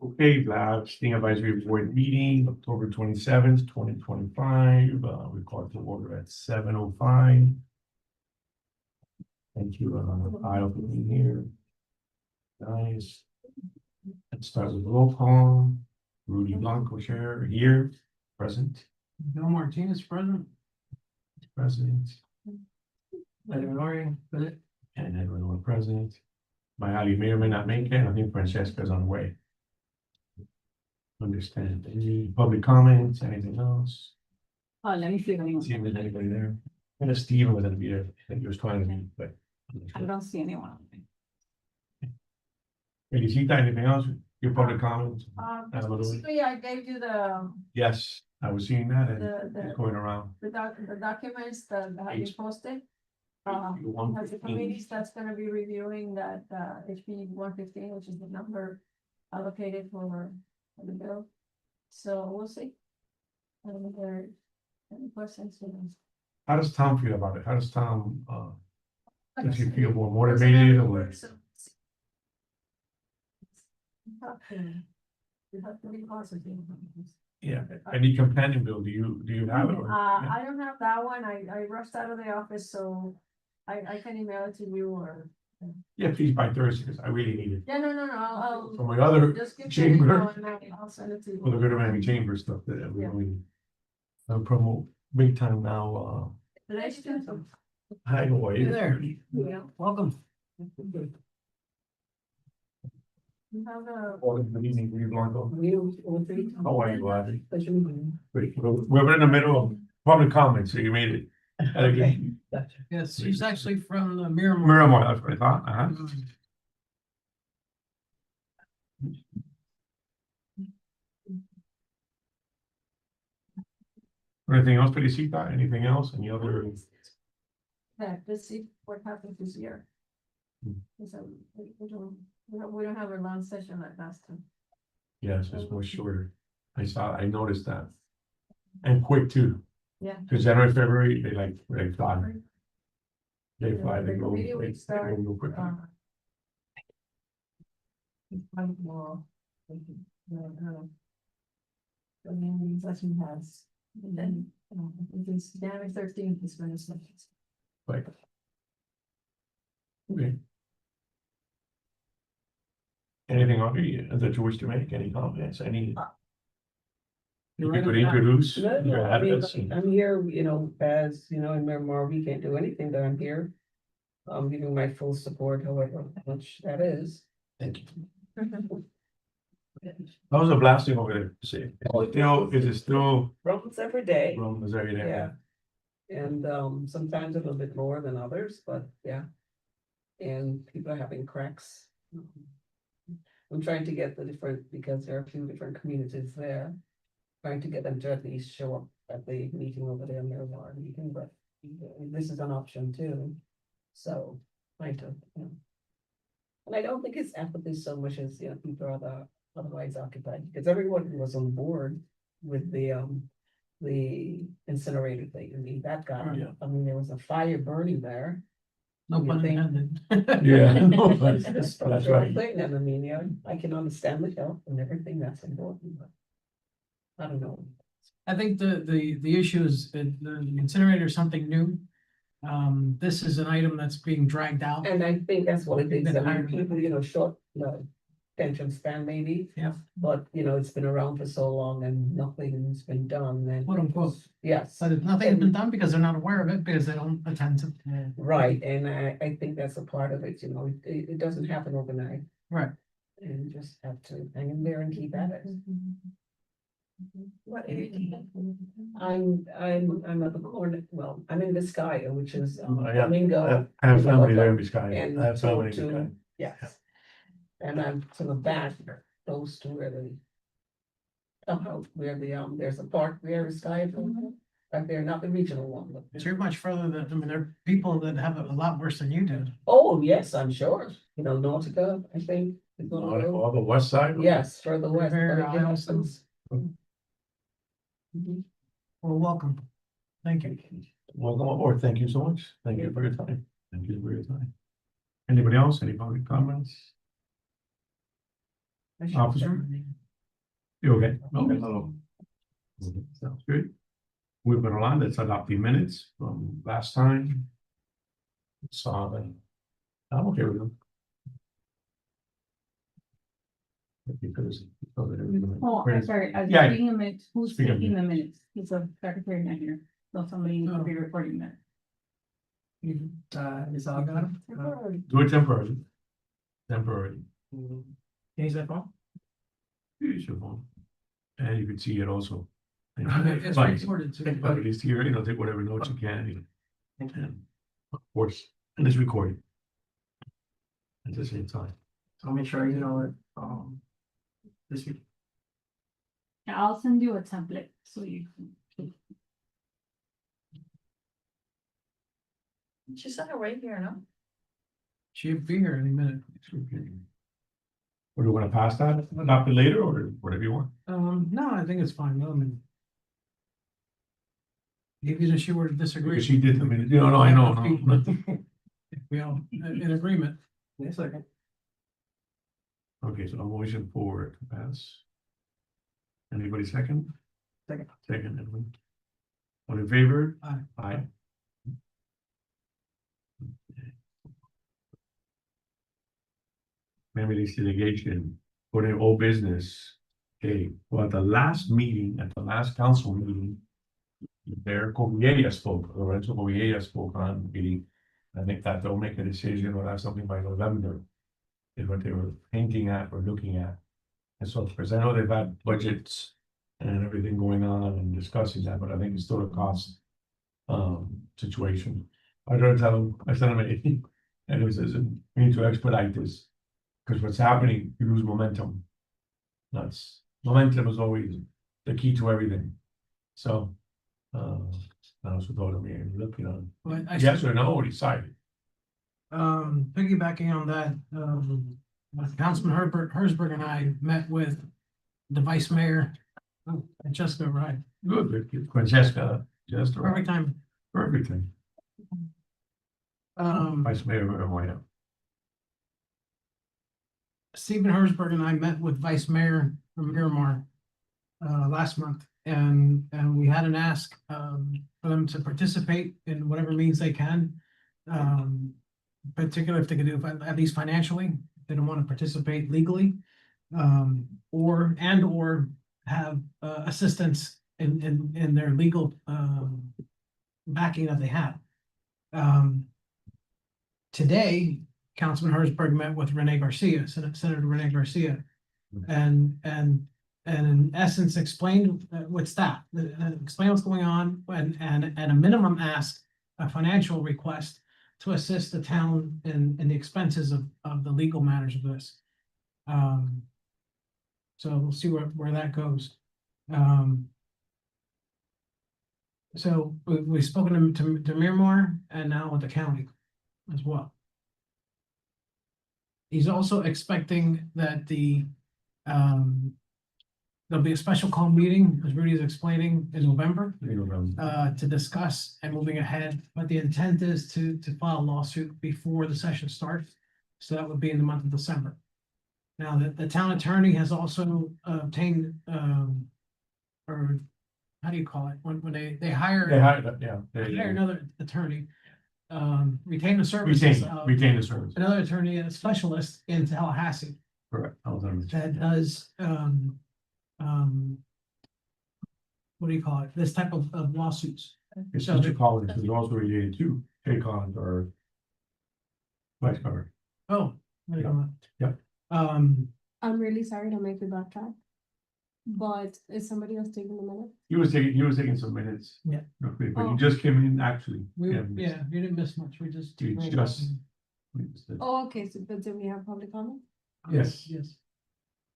Okay, Sting Advisory Board meeting, October 27th, 2025. We call it to order at 7:05. Thank you, Kyle, for being here. Nice. Let's start with roll call. Rudy Blanco, chair, here, present. Bill Martinez, present. Present. Edwin Lori, present. And everyone present. Mayali may or may not make it. I think Francesca's on the way. Understand. Any public comments, anything else? Let me see if anyone. See if there's anybody there. And Steven was gonna be there. I think he was trying to meet, but. I don't see anyone. Hey, you see that? Anything else? Your public comments? Basically, I gave you the, Yes, I was seeing that and the, it's going around. the documents that have been posted. Has the 115. committees that's gonna be reviewing that, HB 115, which is the number allocated for the bill. So we'll see. And there, any questions? How does Tom feel about it? How does Tom, does he feel more motivated or? You have to be positive. Yeah, any companion bill, do you have it? or- I don't have that one. I rushed out of the office, so I can email it to you or. Yeah, please by Thursday, because I really need it. Yeah, no, I'll. For my other Just give me an chamber. email and I'll send it to For the you. Good Miami Chamber stuff that we Yeah. really promote big time now, hi, boy. Hey there. Yeah. Welcome. You have a. Good evening, Rudy Blanco. You. How are you, Audrey? Great. We're in the middle of public comments, so you made it. Okay. Yes, she's actually from the Miramar. Miramar, that's what I thought, Anything else, Felicita? Anything else? Any other? Yeah, let's see what happens this year. Hmm. So we don't have a long session like last time. Yes, it's more shorter. I noticed that. And quick too, Yeah. because January, February, they fly. They fly, The they go. committee will They start, go quickly. Tomorrow. The main session has, and then, it's January 13th is when it's. Like. Okay. Anything on that you wish to make, any comments, any? You could introduce. No, your I mean, address and- I'm here, as you know, in Miramar, we can't do anything, but I'm here. I'm giving my full support, however much that is. Thank you. How was the blasting over there? See, is it still? Problems every day, Is every day? yeah. And sometimes a little bit more than others, but yeah. And people are having cracks. I'm trying to get the different, because there are a few different communities there. Trying to get them to at least show up at the meeting over there in Miramar meeting, but this is an option too. So, trying to, And I don't think it's apathy so much as, people are otherwise occupied, because everyone was on board with the incinerator thing. I mean, that got, Yeah. I mean, there was a fire burning there. No You pun think- intended. Yeah. It's a That's structural right. thing, and I mean, I can understand the health and everything that's important, but. I don't know. I think the issue is that the incinerator is something new. This is an item that's being dragged out. And I think that's what it is, Been I mean, hired. people, short, attention span maybe. Yeah. But, it's been around for so long and nothing's been done and. Quote unquote. Yes, But nothing has been done because they're not aware of it, because they don't attend to. right, and I think that's a part of it, it doesn't happen overnight. Right. And you just have to hang in there and keep at it. What area? I'm at the corner, well, I'm in Vizcaya, which is Yeah. Flamingo. I have family there in Biscayne. And I have family in to- Biscayne. Yes. And I'm to the back, close to where there's a park there, Vizcaya, right there, not the regional one, but. So you're much further than, I mean, there are people that have it a lot worse than you do. Oh, yes, I'm sure, Nautica, I think. is on the road. On the west side? Yes, further west. Very but it awesome. happens. Mhm. Well, welcome. Thank you. Welcome aboard. Thank you so much. Thank you for your time. Thank you for your time. Anybody else? Any public comments? Officer? You okay? Okay. Okay, sounds good. Moving along, let's adopt the minutes from last time. Saw them. I'm okay with them. Because. Oh, I'm sorry, I was Yeah. reading the minutes, who's Speak up. taking the minutes? He's a secretary not here, so somebody needs to be Oh. recording that. Is all got him? Do it temporarily. Temporarily. Can you use that phone? Use your phone. And you can see it also. It's But recorded too. at least here, take whatever notes you can. And of course, and it's recorded. At the same time. I'll make sure you know it, this week. Yeah, I'll send you a template, so you can. She said her right here, no? She'll be here any minute. Or do you want to pass that, adopt it later, or whatever you want? No, I think it's fine, no, I mean. Even if she were to disagree. Because she did the minute, no, I know, no. If we all in agreement. Yes, second. Okay, so a motion for it to pass. Anybody second? Second. Second, Edwin. All in favor? Aye. Aye. Remedies litigation, for the old business. Okay, well, at the last meeting, at the last council meeting. There, Covilla spoke, Lorenzo Covilla spoke on the meeting. I think that they'll make a decision or have something by November. Is what they were hinting at or looking at. And so, because I know they've had budgets and everything going on and discussing that, but I think it's still a cost. Situation. I don't tell them, I sent them an and it says, we need to expedite this. Because what's happening, you lose momentum. Momentum is always the key to everything. So. I also thought of me looking on, But I yes or no, or decided. piggybacking on that, Councilman Herzberg and I met with the vice mayor. Oh, and Jessica, right, Good, Francesca, just perfect right, time. perfect thing. Vice Mayor Moya. Stephen Herzberg and I met with Vice Mayor from Miramar last month, and we had an ask for them to participate in whatever means they can. Particularly if they could do it at least financially, they don't want to participate legally. Or have assistance in their legal backing that they have. Today, Councilman Herzberg met with Rene Garcia, Senator Rene Garcia. And in essence explained with staff, explain what's going on and a minimum ask, a financial request to assist the town in the expenses of the legal matters of this. So we'll see where that goes. So we've spoken to Miramar and now with the county as well. He's also expecting that there'll be a special call meeting, as Rudy is explaining, in November, to discuss and moving ahead. But the intent is to file a lawsuit before the session starts. So that would be in the month of December. Now, the town attorney has also obtained, or how do you call it, when they hire. They hired, yeah. Hire another attorney, retain the services of Retain the service, another attorney, a specialist in Tallahassee correct. I was on the- that does, what do you call it, this type of lawsuits. It's Mr. Collins is also related to Jay Collins or vice cover. Oh. there you go. Yep. I'm really sorry to make you backtrack. But is somebody else taking the minute? He was taking some minutes. Yeah. Real quick, but he Oh. just came in actually. Yeah, you didn't miss much, we just. We just- Oh, okay, so but then we have public comment? Yes. Yes,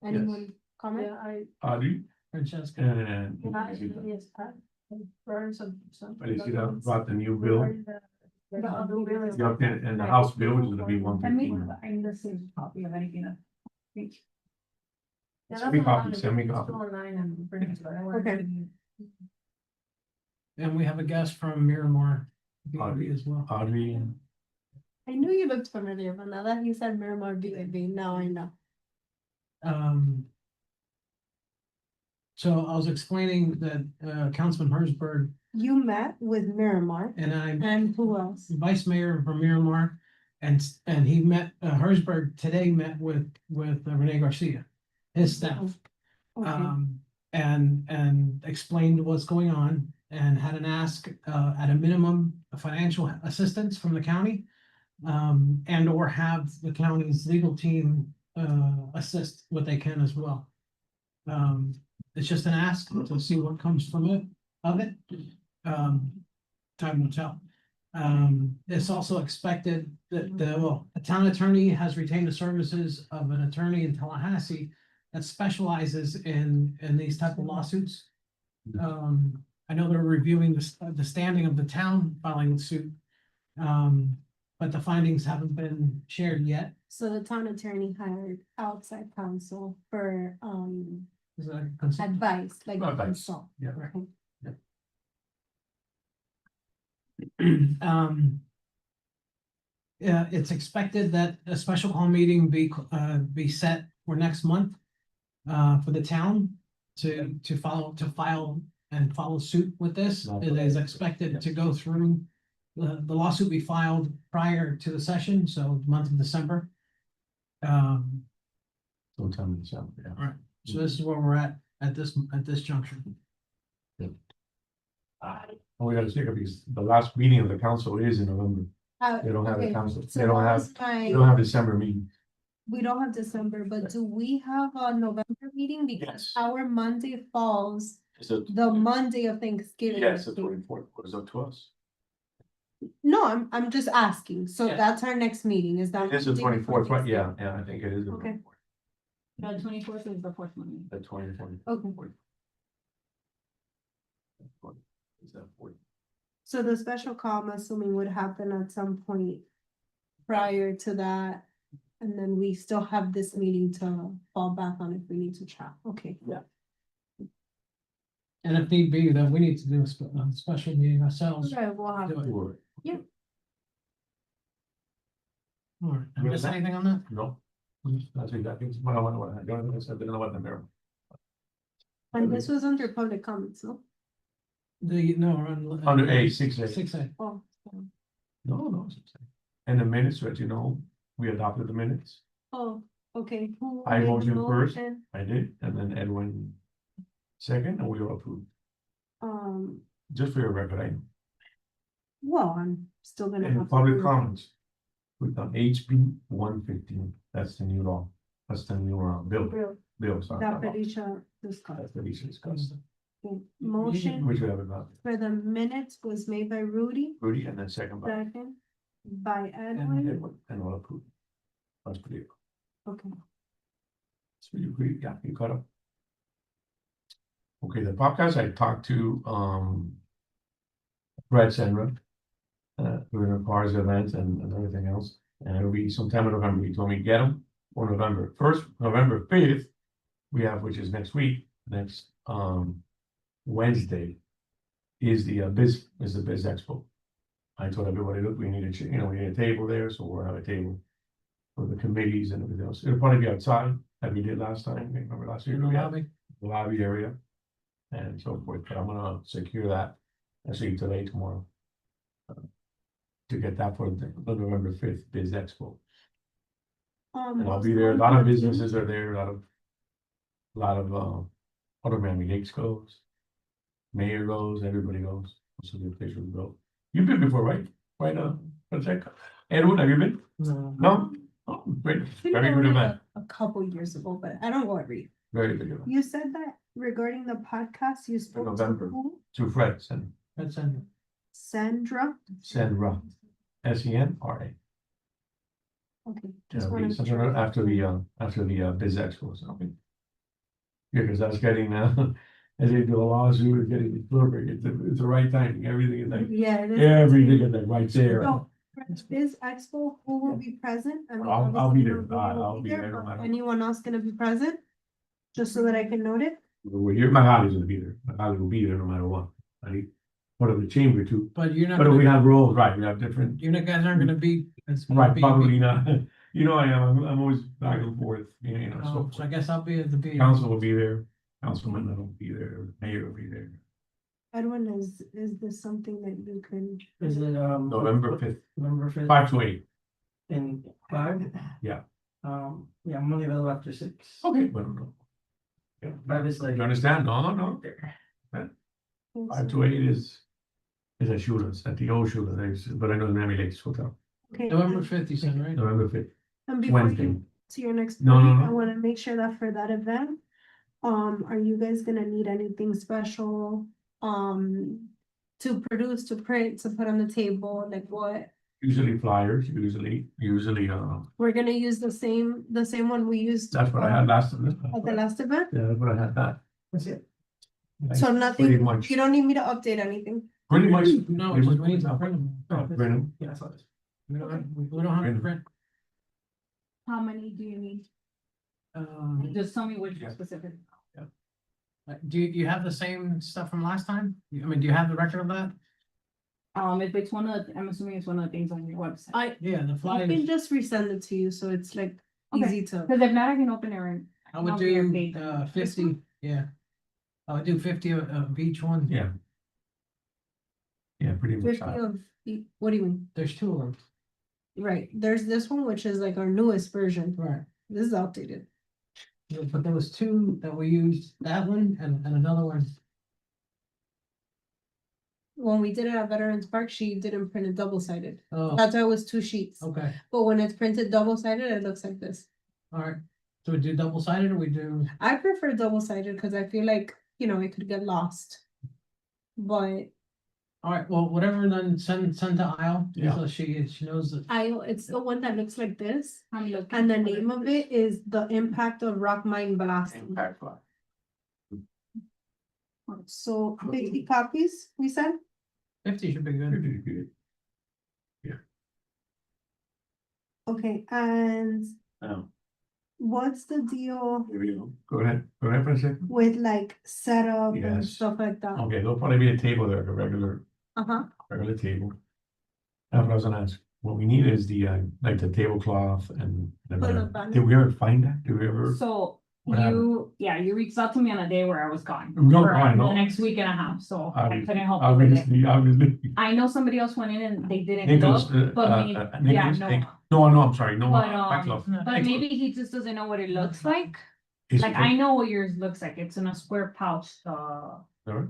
Anyone comment? Yeah, I, Audrey Francesca. and. yes, I burned some. Felicia brought the new bill, The other bill is- the update and the House bill, which is gonna be I mean, 115. I'm the same copy of anything that. Yeah, Send me that's the copies, one send me that is copies. online and bring it, but I wanted Okay. to- And we have a guest from Miramar Audrey. as well. Audrey I knew you looked familiar, but now that you said Miramar BAB, now I know. Um. So I was explaining that, Councilman Hersberg You met with Miramar and I, and who else? Vice Mayor from Miramar, and he met, Hersberg today met with Renee Garcia, his staff. Okay, And explained what's going on and had an ask, at a minimum, financial assistance from the county. And or have the county's legal team, assist what they can as well. It's just an ask to see what comes from it, of it. Time will tell. It's also expected that the town attorney has retained the services of an attorney in Tallahassee that specializes in these type of lawsuits. I know they're reviewing the standing of the town filing the suit. But the findings haven't been shared yet. so the town attorney hired outside counsel for Is that a consent? advice, like a Advice, consult. yeah. Okay. Yeah, it's expected that a special call meeting be set for next month. For the town to file and follow suit with this. It is expected to go through. The lawsuit be filed prior to the session, so the month of December. Sometime in December, yeah. Right. So this is where we're at this juncture. We gotta take up because the last meeting of the council is in November. They don't have a Okay, council, so they don't that have, was my- they don't have December meeting. We don't have December, but do we have a November meeting? Because Yes. our Monday falls Is it? the Monday of Thanksgiving. Yes, the 24th, what is up to us? No, I'm just asking. So Yeah. that's our next meeting. Is that? It is the Monday before 24th, right? Yeah, Thanksgiving? yeah, I think it is. the Okay. 24th. The 24th is the fourth one. The 24th. Okay. Is that 40? So the special call, I'm assuming, would happen at some point prior to that. And then we still have this meeting to fall back on if we need to chat. Okay. And if need be, then we need to do a special meeting ourselves. Okay, we'll have. Do it. Or- All right, Really? miss anything on that? No. That's exactly what I want, I don't know, I don't know what the mirror. And this was under public comments, no? No, we're on. Under A, 6A. 6A. Oh. No, 6A. And the minutes, that you know, we adopted the minutes. Oh, okay. Who I made the motion first. motion? I did, and then Edwin second, and we all approved. Just for your record, I, Well, I'm still gonna. in have to public do- comments. We've done HB 115, that's the new law, that's the new bill, sorry. That Felicia discussed. That's what he discussed, Okay. Motion which we have about for the minutes was made by Rudy, Rudy, and then second by second by Edwin. Edwin, and all approved. That's pretty, Okay. so you agree, yeah, you caught up. Okay, the podcast, I talked to, Brett Sandra. During the cars event and everything else, and it'll be sometime in November, he told me get them for November 1st, November 5th. We have, which is next week, next, Wednesday. Is the Biz Expo. I told everybody, look, we need we need a table there, so we'll have a table. For the committees and everything else, it'll probably be outside, like we did last time, remember last year, we had the lobby area. And so forth, but I'm gonna secure that, actually today, tomorrow. To get that for the November 5th Biz Expo, and I'll be there, a lot of businesses are there, a lot of, other Miami Lakes goes. Mayor goes, everybody goes, so the officials go. You've been before, right? Right, Pacheco? Edwin, have you been? No? Oh, great, very good event, A couple years ago, but I don't go every year. very good event, You said that regarding the podcast, you spoke to November. who? to Fred, That's in. Sandra? Senra, Senra. Okay. Yeah, Just wanna make something sure. after the Biz Expo or something. Yeah, because I was getting, as they do a lawsuit, getting the Bloomberg, it's the right timing, everything is like, Yeah. it is. everything is like right there. So, for Biz Expo, who will be present? I mean, I'll be obviously, there. Rudy will I'll be there no but matter- Anyone else gonna be present? Just so that I can note it? We're here, Magali will be there, Magali will be there no matter what, right? part of the chamber too. But you're not, But we gonna- have roles, right, we have different, you guys aren't gonna be. it's gonna right, be- probably not. You know, I'm always back and forth, you know, So I guess I'll be at the meeting. council will be there, councilman will be there, mayor will be there. Edwin, is this something that you can? Is it, November 5th, November 5th? 5 to 8. In 5? Yeah. Yeah, I'm only available after 6. Okay. Well, no. Yeah. 5 is like. You understand? No. 5 to 8 is at Shula's, at the old Shula's, but I know the Miami Lakes Hotel, Okay. November 5th, you said, right? November 5th, And before Wednesday. you, to your next No, point, no, I no. wanna make sure that for that event, are you guys gonna need anything special? To produce, to print, to put on the table, like what? Usually flyers, usually, We're gonna use the same one we used. that's what I had last time. At the last event, Yeah, that's what I had that. That's it. so Pretty nothing, much, you don't need me to update anything. pretty much. No, pretty just much we need to what's print them. up. Brennan, Yeah, I saw this. We don't have to print. How many do you need? Um, Just tell me which Yeah. specific. do you have the same stuff from last time? I mean, do you have the record of that? If it's one of, I'm assuming it's one of the things on your website. Yeah, the I flyers. can just resend it to you, so it's like Okay. easy to. Cause if not, I can open it and. I would I'll do update you, them. 50, yeah. I would do 50 of each one. yeah. Yeah, pretty much. 50 of, what do you mean? There's 2 of them. Right, there's this one, which is like our newest version. Right. This is outdated. Yeah, but there was 2 that we used, that one and another one. When we did it at Veterans Park, she didn't print it double-sided. Oh, That's why it was 2 sheets. okay, But when it's printed double-sided, it looks like this. all right. So we do double sided or we do, I prefer double-sided because I feel like, it could get lost. But all right, well, whatever, then send to Isle. Yeah. So she knows that. it's the one that looks like this. I'm looking. And the for name of it is The Impact of Rock Mine Blasting. Impact fly. So 50 copies, we said? 50 should be good. Pretty good. Okay, and Now, what's the deal here we go. Go ahead for a second. with like setup and Yes. stuff like that? Okay, there'll probably be a table there, a regular Uh-huh. table. That's what I was gonna ask. What we need is the, like the tablecloth and. Put a banner. Did we ever find that? Did we ever? So What happened? you reached out to me on a day where I was gone. No, for I know. The next week and a half, so I Obviously, couldn't help you with it. Obviously. I know somebody else went in and they didn't Nicholas, look, but maybe, yeah, Nicholas, no. no, I'm sorry, no, But, Backloff. But Nicholas. maybe he just doesn't know what it looks like. Is Like, it- I know what yours looks like. It's in a square pouch, Sorry?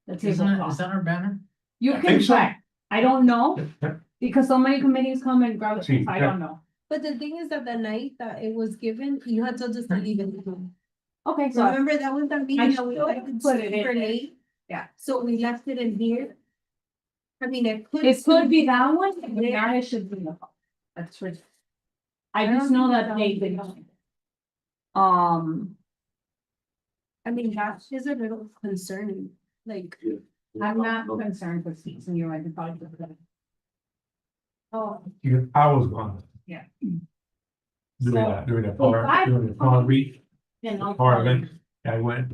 the Is tablecloth. that our banner? You I can think so. check. I don't know, Yeah. because so many committees come and grab See, it. I yeah. don't know. But the thing is that the night that it was given, you had told us to leave it. Okay, so Remember that was the meeting that we still left it put it in super there. late? Yeah. So we left it in here. I mean, it could. it could be that one, and the guy should be in the. That's true. I just know that they did. I mean, that is a little concerning, like, I'm not concerned with seats and you, I can probably. do that. oh, Your power's gone. Yeah. Doing a If power, I- doing a power reach, Then I'll power call you. event, I went.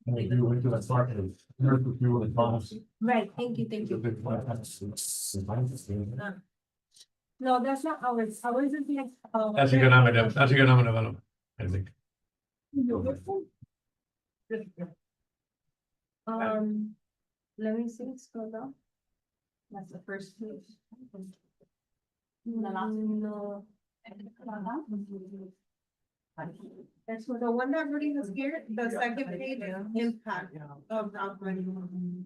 And we went to the park and nurse was doing the class. right, thank you. No, that's not ours, ours is like. That's economic, development, I think. Let me see, scroll down. That's the first page. No. That's what the one that really was here, the second page, impact of rock mining.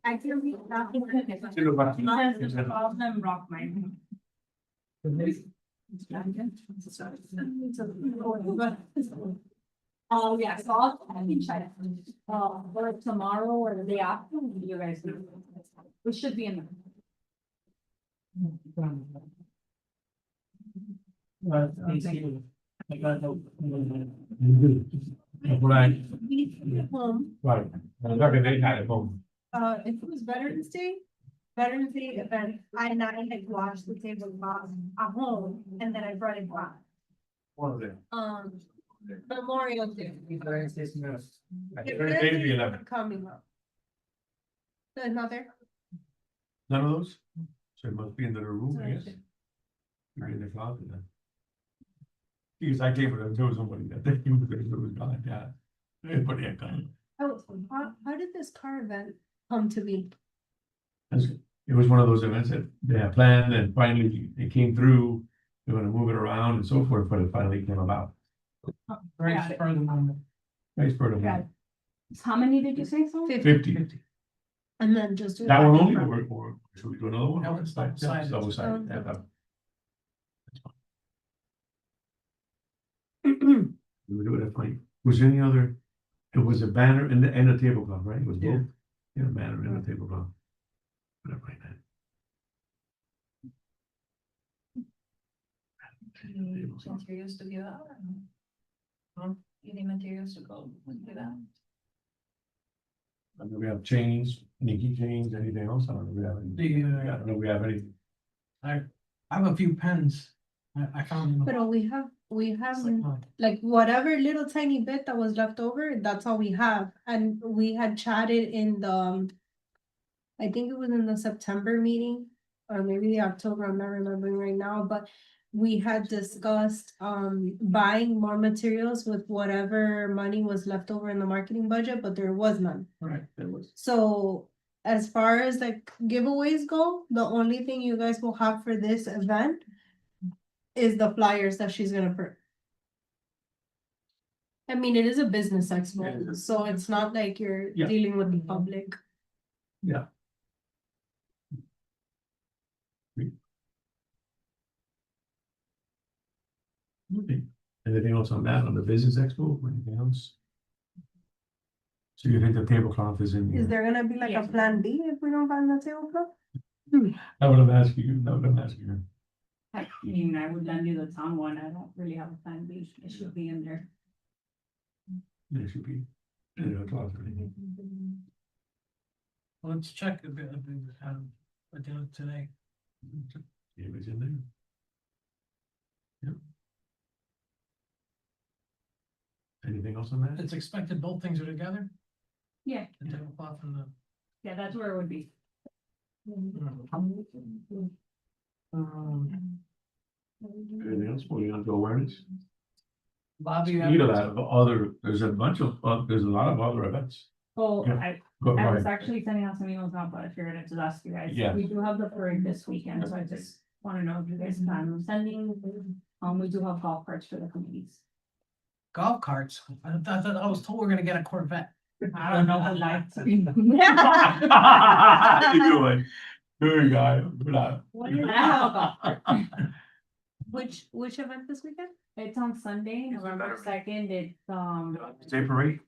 I can read that. Call them rock mining. Oh, yeah, so I can check. Or tomorrow or the day after, you guys know. We should be in there. Right, Home, right, I'm talking they had it home. if it was Veterans Day event, I had washed the tablecloth at home and then I brought it back. One of them. Memorial Day. I think If they there's be any 11. coming up. Another, None of those? So it must be in the room, I guess. Or in the closet then. Because I came with, there was somebody that they knew that it was gone, yeah. Everybody had gone. how did this car event come to be? It was one of those events that they had planned and finally it came through. They're gonna move it around and so forth, but it finally came about. Very Got it. spur of the moment. Nice for Got them. it. How many did you say so? 50. 50. And then just do. That it one back only, and front. or should we do another one? That one's double-sided. Double-sided, yeah, that- we do it at point. Was there any other? It was a banner and a tablecloth, right? It was Yeah. both. Yeah, a banner and a tablecloth. Whatever, right now. Materials to give out? You need materials to go give out? I mean, we have chains, Nikki chains, anything else? I don't know, we have any. The, I don't know, we have any. I have a few pens. I found them. But we have, It's like, like whatever little tiny bit that was left over, that's all we have. And we had chatted in the, I think it was in the September meeting, or maybe the October, I'm not remembering right now, but we had discussed, buying more materials with whatever money was left over in the marketing budget, but there was none. Right. There was. So as far as like giveaways go, the only thing you guys will have for this event is the flyers that she's gonna print. I mean, it is a business Yeah, it expo, is. so it's not like you're Yeah. dealing with the public. Yeah. Okay. Anything else on that, on the business expo, or anything else? So you think the tablecloth is in Is here? there gonna be like a Yeah. plan B if we don't find the tablecloth? I would have asked you, I would have asked you. I mean, I would lend you the town one, I don't really have a plan B, it should be in there. There should be. In the closet. Let's check a bit, I did it today. It was in there. Yep. Anything else on that? It's expected both things are together, Yeah, the tablecloth and the. yeah, that's where it would be. Anything else, moving on to awareness? Bobby. Speaking of that, there's a bunch of, there's a lot of other events. So Yeah. I Go I was ahead. actually sending out some emails now, but I figured I'd just ask you guys. Yeah. We do have the parade this weekend, so I just wanna know if you guys plan on sending. We do have golf carts for the committees. Golf carts. I was told we're gonna get a Corvette. I don't know, I'd like to. You doing? Good guy, good eye. I have a golf cart. Which event this weekend? It's on Sunday, November 2nd, it's, Day parade?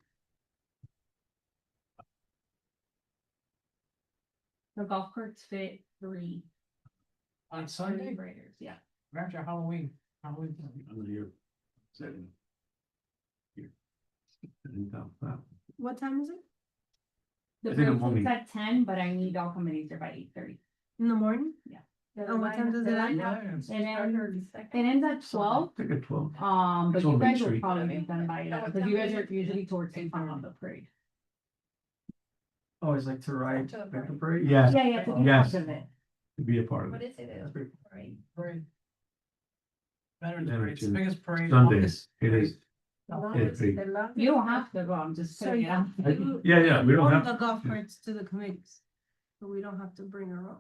the golf carts fit 3. On Sunday, Riders, yeah. after Halloween. Halloween. I'm here. 7. Here. And down, wow. What time is it? The I think I'm parade only- starts at 10, but I need all committees there by 8:30. In the morning? Yeah. And what time does it end? It ends at 12. I think at 12. But It's you on Main guys will Street. probably be done by 11, because you guys are usually towards the front of the parade. Always like to ride To with the parade. Yeah, Yeah, yeah, to be Yes. part of it. to be a part of What it. is it? Right. Parade. Veterans Yeah, Parade, it's the too. biggest parade. Sunday, longest it parade. is. It's big. You don't have to go, I'm just So saying, yeah. Yeah, we don't Own have. the golf carts to the committees. So we don't have to bring our own.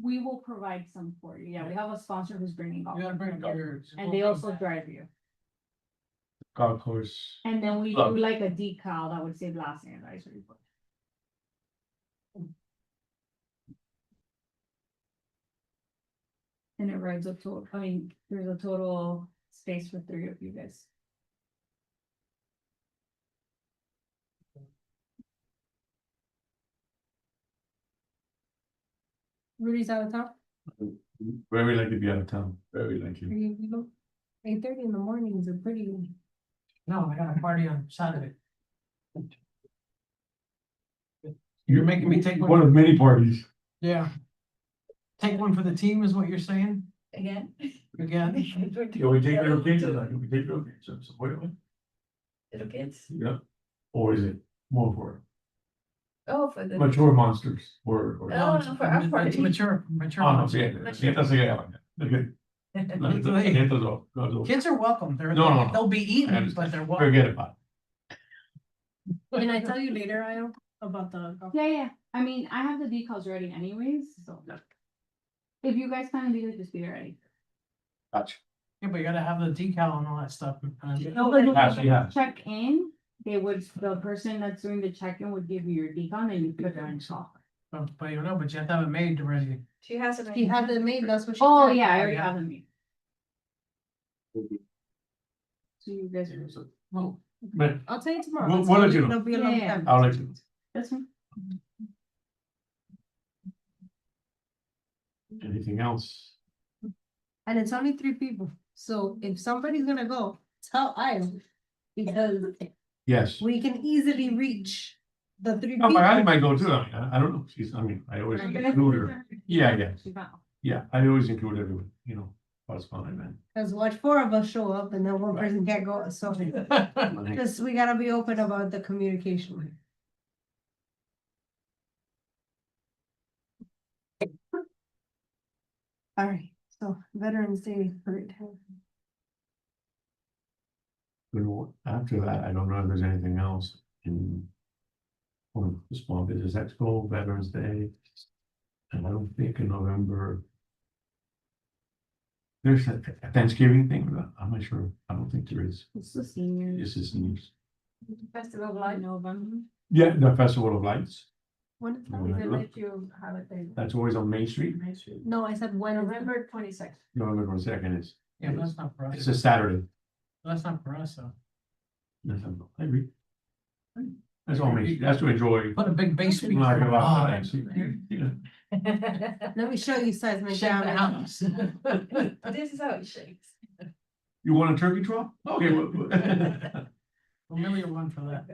We will provide some for you. Yeah, we have a sponsor who's bringing golf. You gotta bring carts. your. And they also drive you. Golf course. And then we do Club. like a decal that would say blasting advisory board. And it rides up to, I mean, there's a total space for 3 of you guys. Rudy's out of town? Very likely to be out of town, very Are likely. you? 8:30 in the mornings are pretty. No, I got a party on Saturday. You're making me take One one, of many parties. yeah. Take one for the team is what you're saying, Again? again? Can we take little kids or not? Can we take little kids? So what? Little kids? Yeah. Or is it more for? Oh, for the. mature monsters or. Oh, no, for our party. Mature. Ah, no, sí, siéntase que ya, okay. Kids are welcome. No. They'll be I eaten, understand. but they're welcome. Forget about Can I tell you later, Io, about the? Yeah, I mean, I have the decals ready anyways, so. If you guys plan to be there, just be ready. it. Gotcha. Yeah, but you gotta have the decal and all that stuff. No, but Actually, yeah. check in, the person that's doing the check-in would give you your decal and you put it on your software. But you know, but you have to have it made already. She has it. He had it made, that's what she. Oh, said. yeah, I already have them made. So you guys are. Well, But I'll tell you tomorrow. We'll let you know. It'll be a long Yeah. time. I'll let you know. That's fine. Anything else? And it's only 3 people, so if somebody's gonna go, tell Io. Because Yes. we can easily reach the 3 No, people. my I might go too. I don't know. I always include her. Yeah. Yeah, I always include everyone, you know, what's fun, man. Cause watch 4 of us show up and then one person can't go, so just, we gotta be open about the communication. Alright, so Veterans Day parade. After that, I don't know if there's anything else in. Or the Small Business Expo, Veterans Day. And I don't think in November. There's a Thanksgiving thing, but I'm not sure. I don't think there is. It's the seniors. This is news. Festival of Like Light. November. Yeah, the Festival of Lights. When is that? November. They let you have it there. That's always on Main Street. No, I said when is that? November 26th. November 22nd is. Yeah, but that's not for It's us. a Saturday. That's not for us, so. I agree. That's all Main Street. That's to enjoy. Put a big bass speaker. Like a lot of on. times, you know. Let me show you seismic Shake the damage. house. This is how it shakes. You want a turkey trot? Okay. well, Familiar one for that.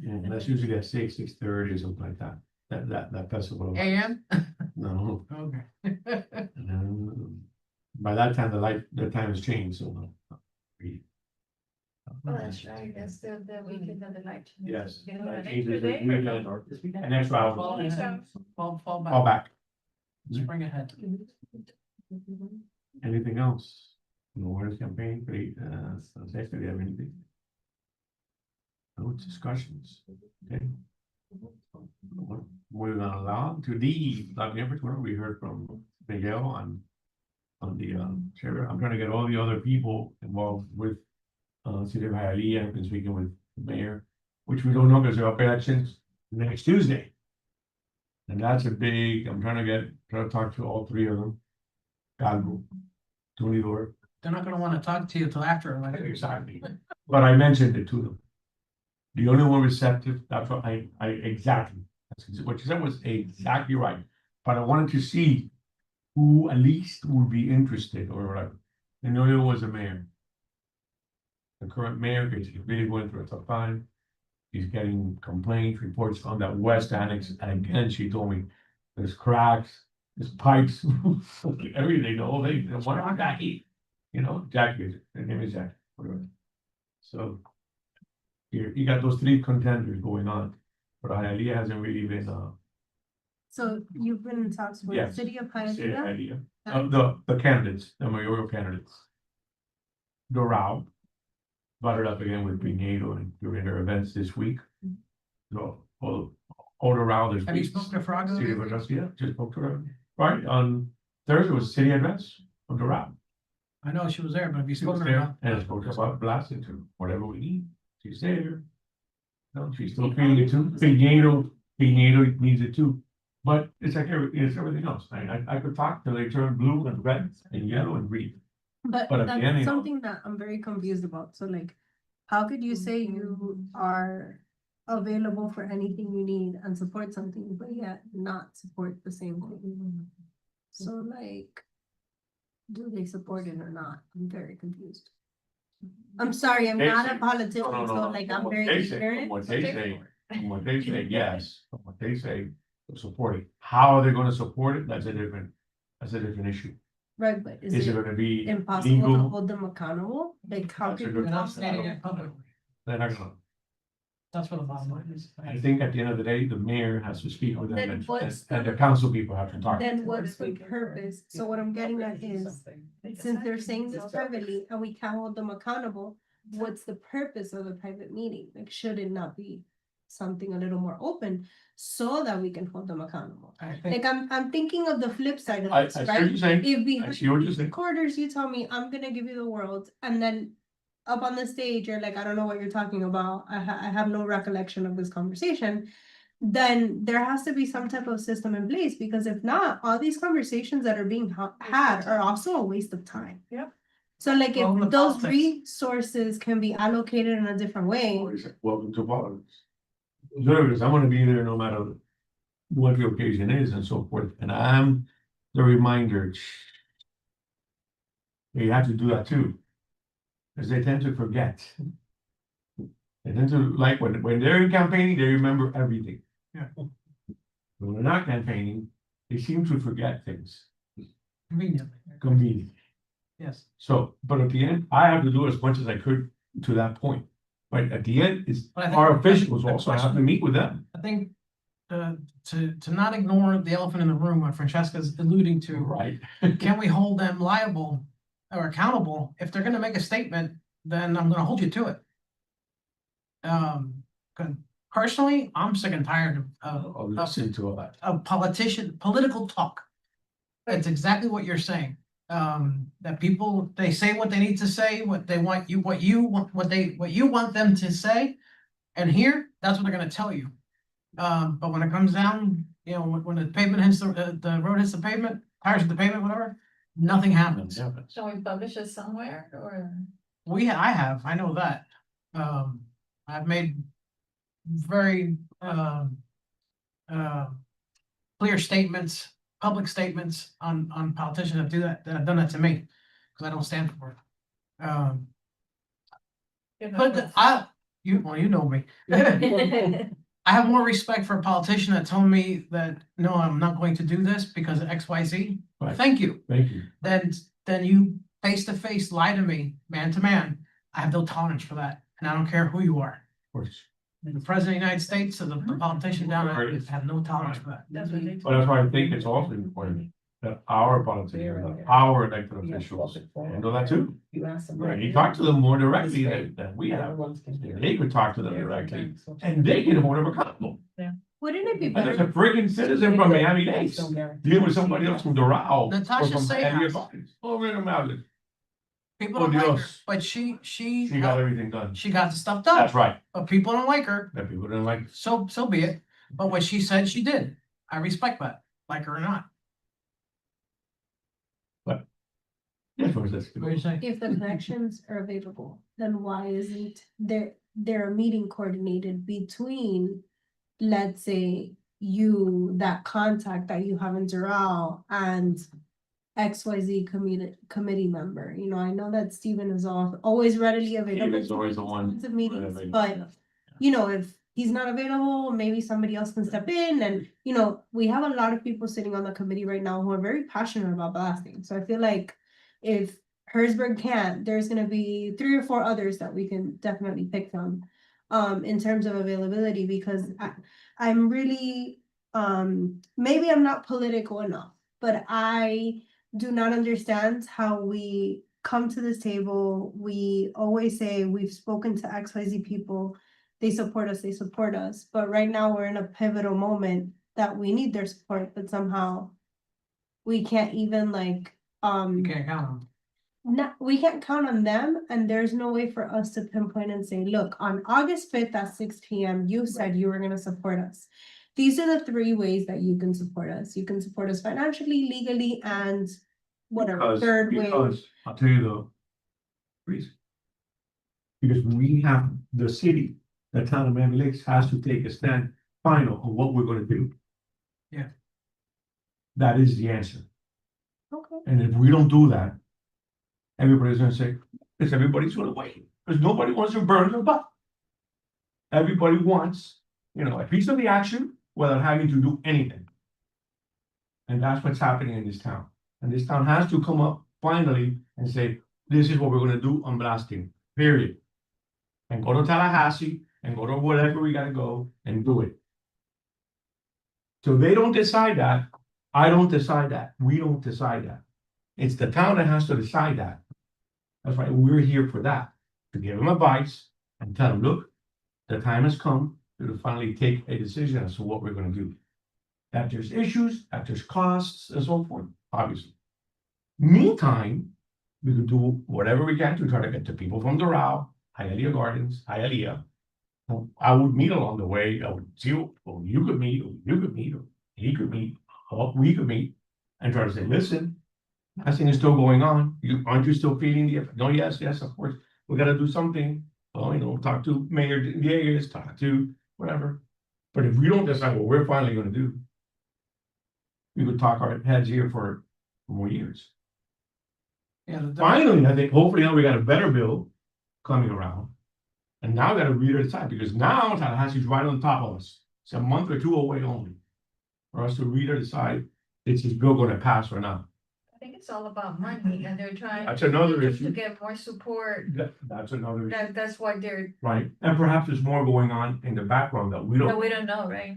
Yeah, that's usually at 6:30 or something like that. That festival. AM? No, Okay. by that time, the time has changed, so. Oh, that's right, that's the weekend of the light. Yes. You know, an Changes extra the day. weekend, An extra hour. Fall Fall back. back. Spring ahead. Anything else? No awareness campaign, great, do you have anything? No discussions, okay? Moving on along to the, like, we heard from Miguel on the, sheriff. I'm trying to get all the other people involved with, City of Hialeah. I've been speaking with the mayor, which we don't know because they're up elections next Tuesday. And that's a big, I'm trying to talk to all 3 of them. Calvo, Tony Dor. They're not gonna wanna talk to you till after. Exactly. But I mentioned it to them. The only one receptive, that's what I exactly, what you said was exactly right. But I wanted to see who at least would be interested or whatever. And the only one was the mayor. The current mayor is really going through a tough time. He's getting complaints, reports on that west annex, and again, she told me there's cracks, there's pipes, everything, the whole thing, and one Jackie. You know, Jackie, her name is Jackie, whatever. So. You got those 3 contenders going on, but Hialeah hasn't really been, So you've been in talks with Yes. City of say Hialeah? Hialeah. The candidates, the mayoral candidates. Doral. Brought it up again with Pinedo and during their events this week. So, all around this. Have you spoken to Frago? City of Augusta, just spoke to her, right, on Thursday was city events of Doral. I know she was there, but have you She was spoken to her there, about? and spoke about blasting to whatever we need, she's there. No, she's still feeling it too, Pinedo needs it too, but it's like it's everything else, I could talk till they turn blue and red and yellow and green. But But at the end, you that's know- something that I'm very confused about, so like, how could you say you are available for anything you need and support something, but yet not support the same thing? So like, do they support it or not? I'm very confused. I'm sorry, I'm not a politician, No, no, so no. like, From I'm what very they say- ignorant. From what they say, yes, from what they say, they're supporting, how are they gonna support it, that's a different issue. Right, but Is it gonna be impossible to legal? hold them accountable? Like how That's a could good you And I'm point. stating it publicly. They're not gonna. That's what the bottom line is. I think at the end of the day, the mayor has to speak with them Then and, what's and the council people have to talk. Then what's the purpose? So what I'm getting at is, since they're saying this privately and we can't hold them accountable, what's the purpose of a private meeting? Like, should it not be something a little more open so that we can hold them accountable? I think, Like, I'm thinking of the flip side of I this, see what right? you're saying. If we I have see what you're saying. quarters, you tell me, I'm gonna give you the world, and then up on the stage, you're like, I don't know what you're talking about. I have no recollection of this conversation. Then there has to be some type of system in place, because if not, all these conversations that are being had are also a waste of time. Yep. So like, Well, the if those politics. resources can be allocated in a different way, Welcome to politics. Observers, I'm gonna be there no matter what the occasion is and so forth, and I'm the reminder. You have to do that too. Cause they tend to forget. They tend to, like, when they're in campaigning, they remember everything. Yeah. When they're not campaigning, they seem to forget things, conveniently, convenient. yes. So, but at the end, I have to do as much as I could to that point. But at the end, it's But I think- our I think officials the also have question- to meet with them. I think, to not ignore the elephant in the room, what Francesca's alluding to, Right. can we hold them liable or accountable? If they're gonna make a statement, then I'm gonna hold you to it. 'Cause personally, I'm sick and tired I'll listen to all that. of political talk. That's exactly what you're saying. That people, they say what they need to say, what they want you, what you want them to say. And here, that's what they're gonna tell you. But when it comes down, you know, when the pavement hits the road hits the pavement, tires hit the pavement, whatever, nothing happens. Shall we publish it somewhere or? I know that. I've made very, clear statements, public statements on politicians that do that have done that to me, because I don't stand for it. But you know me. I have more respect for a politician that told me that, no, I'm not going to do this because of X, Y, Z. Right. Thank you. Thank you. Then you face to face lie to me, man to man. I have no tolerance for that, and I don't care who you are. Of course. The president of the United States or the politician down there, I have no tolerance for that. That's what they. But that's why I think it's also important that our politicians, our elected officials handle that too. You ask them. Right, you talk to them more directly than we have. They could talk to them directly and they can hold them accountable. wouldn't it be And there's a better? friggin' citizen from Miami Lakes dealing with somebody else from Doral. or Natasha from Miami Sayers. Gardens. Oh, rid them out. People Oh, don't like her, Dios. but she She got everything done. she got the stuff That's done, right. but people don't like her, That people didn't like. so be it. But what she said, she did. I respect that, like her or not. Yes, what was this? What do you say? If the connections are available, then why isn't there a meeting coordinated between, let's say, you, that contact that you have in Doral and XYZ committee member? You know, I know that Stephen is always readily available. Steven's always the one to meetings, available. but you know, if he's not available, maybe somebody else can step in, and you know, we have a lot of people sitting on the committee right now who are very passionate about blasting, so I feel like if Herzberg can't, there's gonna be 3 or 4 others that we can definitely pick from. In terms of availability, because I'm really, maybe I'm not political enough, but I do not understand how we come to this table. We always say we've spoken to XYZ people, they support us, but right now we're in a pivotal moment that we need their support, but somehow we can't even like, You can't count on. we can't count on them, and there's no way for us to pinpoint and say, look, on August 5th at 6 p.m, you said you were gonna support us. These are the 3 ways that you can support us. You can support us financially, legally, and whatever, third way. Because, I'll tell you the reason. Because we have, the city, the town of Miami Lakes has to take a stand final on what we're gonna do. Yeah. That is the answer. Okay. And if we don't do that, everybody's gonna say, because everybody's gonna wait, because nobody wants to burn their butt. Everybody wants, you know, a piece of the action without having to do anything. And that's what's happening in this town. And this town has to come up finally and say, this is what we're gonna do on blasting, period. And go to Tallahassee and go to wherever we gotta go and do it. So they don't decide that. I don't decide that. We don't decide that. It's the town that has to decide that. That's why we're here for that, to give them advice and tell them, look, the time has come to finally take a decision as to what we're gonna do. That there's issues, that there's costs and so forth, obviously. Meantime, we could do whatever we can to try to get the people from Doral, Hialeah Gardens, Hialeah. I would meet along the way, I would see, or you could meet, or you could meet, or he could meet, or we could meet. And try to say, listen, that thing is still going on, aren't you still feeling the, no, yes, of course, we gotta do something. Well, talk to Mayor Diegues, talk to whatever. But if we don't decide what we're finally gonna do, we could talk our heads here for more years. Yeah, Finally, I think, hopefully now we got a better bill coming around. And now we gotta read it aside, because now Tallahassee's right on top of us. It's a month or two away only. For us to read or decide, is this bill gonna pass or not? I think it's all about money and they're trying. That's another to issue. get more support. That's another issue, That's why they're, right? And perhaps there's more going on in the background that we that don't, we don't know, right?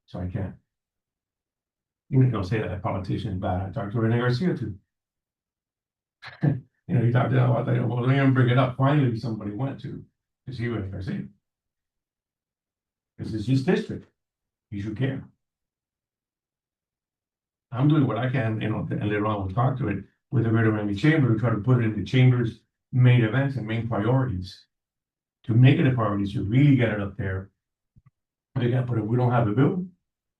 so I can't. You don't say that a politician is bad. I talked to Rene Garcia too. You talked about that, well, don't even bring it up. Finally, somebody went to see Rene Garcia. This is his district. He should care. I'm doing what I can, and later on we'll talk to it with the Greater Miami Chamber to try to put it in the chamber's main events and main priorities. To make it a priority, to really get it up there. But if we don't have a bill,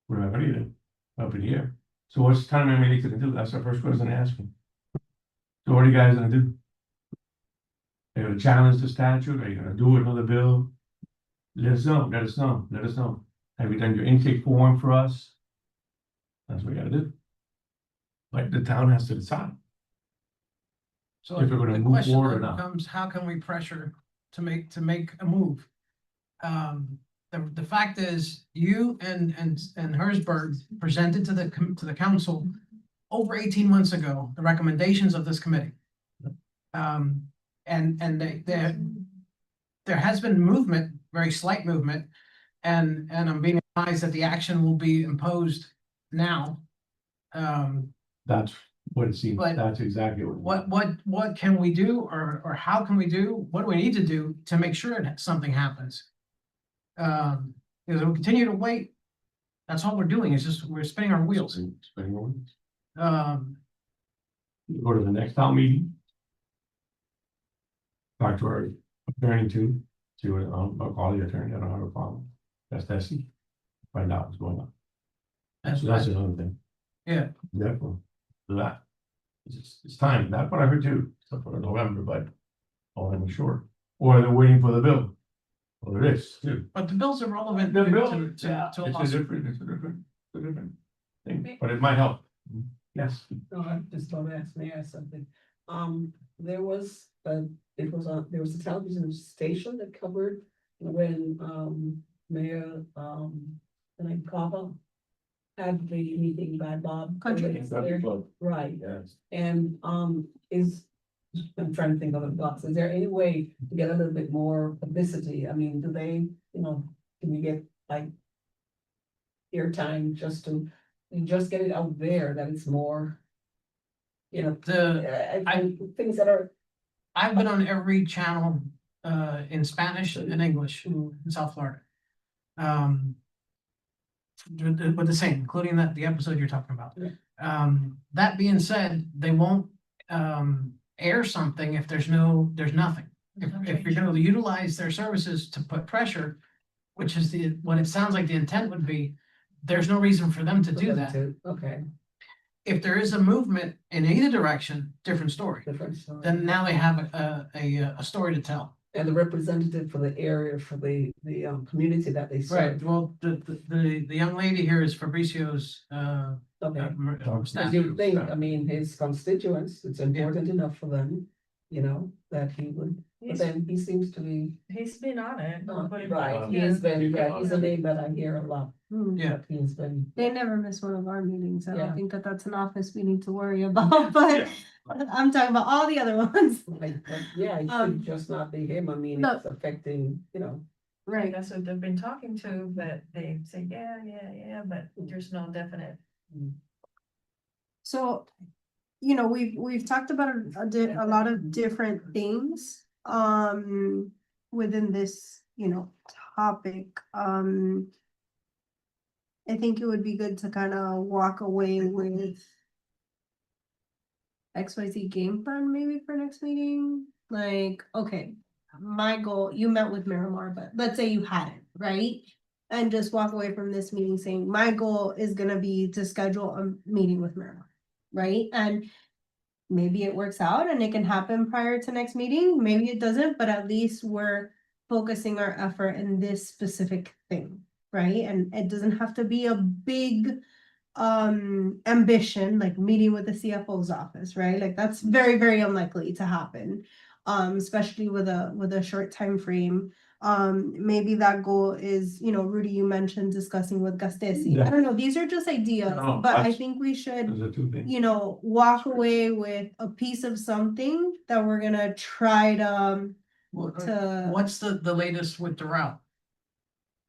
we don't have anything up in the air. So what's town of Miami gonna do? That's our first question to ask them. So what are you guys gonna do? Are you gonna challenge the statute? Are you gonna do another bill? Let us know, let us know, let us know. Have you done your intake form for us? That's what we gotta do. But the town has to decide. So If we're gonna the move question forward or then not. becomes, how can we pressure to make a move? The fact is, you and Hersberg presented to the council over 18 months ago, the recommendations of this committee. And there has been movement, very slight movement, and I'm being advised that the action will be imposed now. That's what it seems, But that's exactly what. What can we do, or how can we do, what do we need to do to make sure that something happens? Because we'll continue to wait. That's all we're doing, is just, we're spinning our wheels. Spending on it. Um, Go to the next town meeting. Talk to our attorney too, see what, I'll call the attorney, I don't have a problem. That's Tessie. Find out what's going on. that's So that's another thing. Yeah. Definitely. Do that. It's time, that's what I heard too, except for November, but. I'll let me short, or they're waiting for the bill. Or it is too. But the bills are relevant The to bill, to it's a a lawsuit. different thing, but it might help. Yes. No, I just want to ask Mayor something. There was there was a television station that covered when, Mayor, Cava had the meeting by Bob. Country. Right, Yes. and, I'm trying to think of the blocks. Is there any way to get a little bit more publicity? I mean, do they, can you get like airtime just to get it out there that it's more, things that are. I've been on every channel in Spanish and English in South Florida. With the same, including the episode you're talking about. Yeah. That being said, they won't air something if there's nothing. If you're gonna utilize their services to put pressure, which is what it sounds like the intent would be, there's no reason for them to do that. Okay, If there is a movement in either direction, different story. different story. Then now they have a story to tell. And the representative for the area, for the community that they serve. Well, the young lady here is Fabricio's Okay. staff. As you think, I mean, his constituents, it's important enough for them. you know, that he would, but He's, then he seems to be. he's been on it. but- Right, he has been, yeah, he's a name that I hear a lot. Hmm. Yeah. He's been, They never miss one of our meetings. I Yeah. don't think that that's an office we need to worry about, but I'm talking about all the other ones. like, yeah, it Um, should just not be him, I mean, no. it's affecting, you know. Right, that's what they've been talking to, but they say, yeah, but there's no definite. So, you know, we've talked about a lot of different things, within this, you know, topic. I think it would be good to kind of walk away with XYZ game plan maybe for next meeting. Like, okay, my goal, you met with Miramar, but let's say you hadn't, right? And just walk away from this meeting saying, my goal is gonna be to schedule a meeting with Miramar, right? And maybe it works out and it can happen prior to next meeting, maybe it doesn't, but at least we're focusing our effort in this specific thing, right? And it doesn't have to be a big ambition, like meeting with the CFO's office, right? Like that's very, very unlikely to happen. Especially with a short time frame. Maybe that goal is, you know, Rudy, you mentioned discussing with Gastesi. Yeah. I don't know, these are just ideas, No, but I that's- think we should, Those are two things. you know, walk away with a piece of something that we're gonna try to, What's the latest with the route?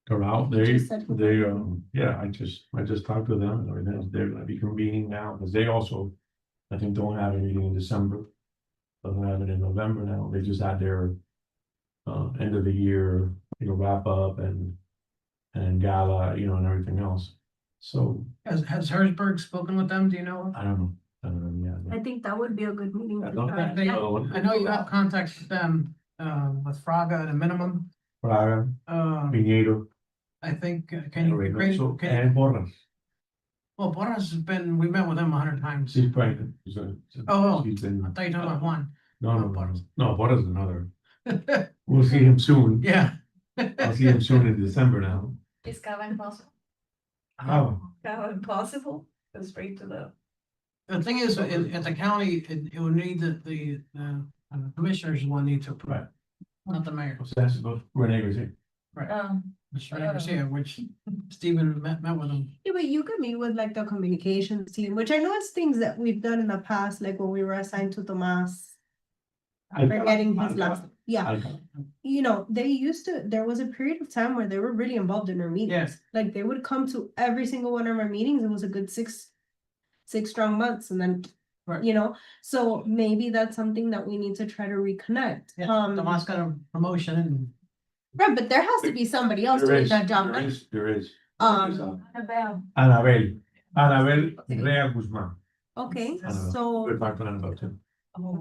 They're out, they, Just said- yeah, I just talked to them, and everything else. They're gonna be convening now, because they also, I think, don't have a meeting in December. Doesn't have it in November now, they just had their end of the year, you know, wrap up and gala, you know, and everything else. So, Has Herzberg spoken with them? Do you know? I don't know, yeah. I think that would be a good meeting. I to don't try. think They- so. I know you have contacts with them, with Fraga at a minimum. Praga, Piñero, I think, can you, Reynoso, can you, and Borras. well, Boras has been, we met with him 100 times. She's pregnant. Oh, She's been, I thought you were talking about one. no, Borras is another. We'll see him soon. Yeah. I'll see him soon in December now. Is Cava impossible? How? Cava impossible? Go straight to the. The thing is, at the county, it would need the commissioners will need to approve, Right. not the mayor. So that's about Renee Garcia. Mr. Garcia, which Stephen met with him. Yeah, but you could meet with like the communications team, which I know is things that we've done in the past, like when we were assigned to Tomas. I'm forgetting his last, yeah, you know, they used to, there was a period of time where they were really involved in our meetings. Yes. Like they would come to every single one of our meetings. It was a good six strong months and then, Right. you know, so maybe that's something that we need to try to reconnect. Yeah, Tomas got a promotion and Right, but there has to be somebody else There doing is, that job, there right? is, there is. Annabelle. Anabel Rea Guzman. Okay, I don't know. so We're talking about him.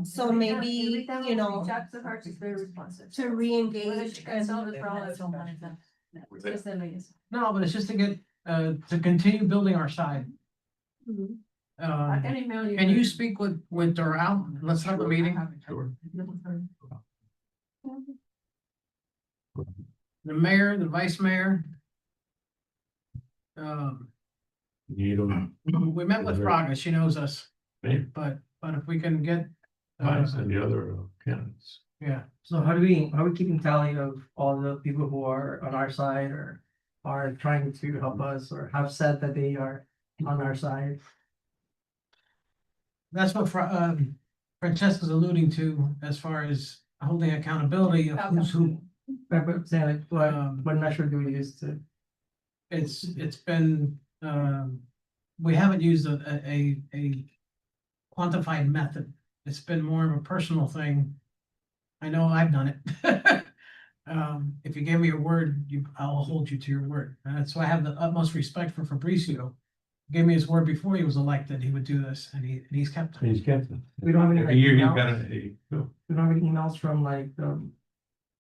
So maybe, Every time you know, we reach out to her, she's very responsive. to re-engage and no, but it's just to get, to continue building our side. Mhm. I can email you. Can you speak with Doral? Let's have a meeting. Sure. The mayor, the vice mayor. Piñero, We met with Fraga, she knows us, me, but if we can get. Vice, and the other candidates. Yeah, So how are we keeping tally of all the people who are on our side or are trying to help us or have said that they are on our side? that's what Francesca's alluding to as far as holding accountability of who's who. But saying like, what measure do we use to? It's been, we haven't used a quantified method. It's been more of a personal thing. I know I've done it. If you gave me your word, I'll hold you to your word. And that's why I have the utmost respect for Fabricio. He gave me his word before he was elected, he would do this, and he's kept it. He's kept it. We don't have any, Every like, year he's emails? got a, no, We don't have any emails from like,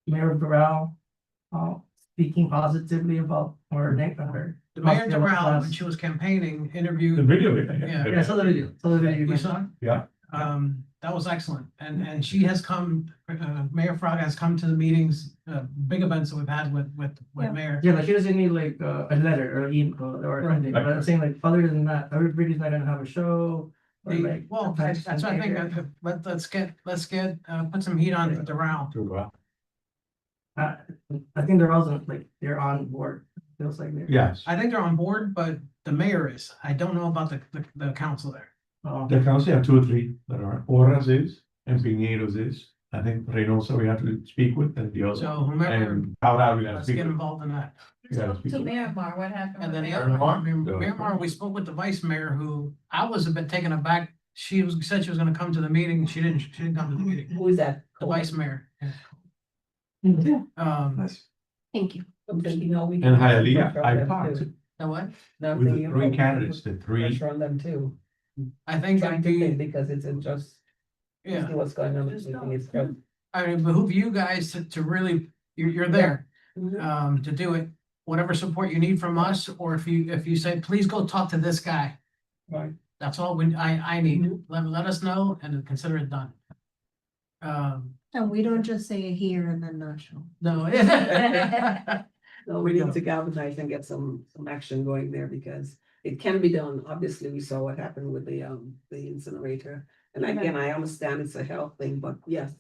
Mayor Doral, speaking positively about or or. The mayor positive about Doral, us. when she was campaigning, the interviewed, video. Yeah, so the video, you saw it? Yeah. That was excellent, and she has come, Mayor Fraga has come to the meetings, big events that we've had with Yeah. Mayor. Yeah, like she doesn't need like a letter or email or Right. something, but I'm saying like, other than that, everybody's not gonna have a show. Or like Well, a that's what I think, behavior. let's get, put some heat on Doral. I think they're also like, they're on board, feels like they're. Yes, I think they're on board, but the mayor is. I don't know about the council there. the council have 2 or 3 that are, Horas is, and Piñeros is. I think Reynosa we have to speak with, and the other, So whomever, and Taurao we gotta let's speak get with. involved in that. We gotta speak To with. Miramar, what happened? And then with the other Miramar? one, Miramar, we spoke with the vice mayor who I was a bit taken aback. Said she was gonna come to the meeting. She didn't come to the meeting. Who is that? The vice mayor. Thank you. I'm thinking, oh, we. And can have Hialeah, pressure on I them talked too. The what? Now I'm with the thinking, 3 oh, we can candidates, put the 3, Pressure on them too. I think Trying it'd to think be, because it's just, yeah, see what's going on. I think it's good. I mean, behoove you guys to really, you're there, to do it. Whatever support you need from us, or if you say, please go talk to this guy. Right. That's all I need. Let us know and consider it done. And we don't just say it here and then not show. No. No, we need to galvanize and get some action going there because it can be done. Obviously, we saw what happened with the incinerator. And again, I understand it's a health thing, but yes,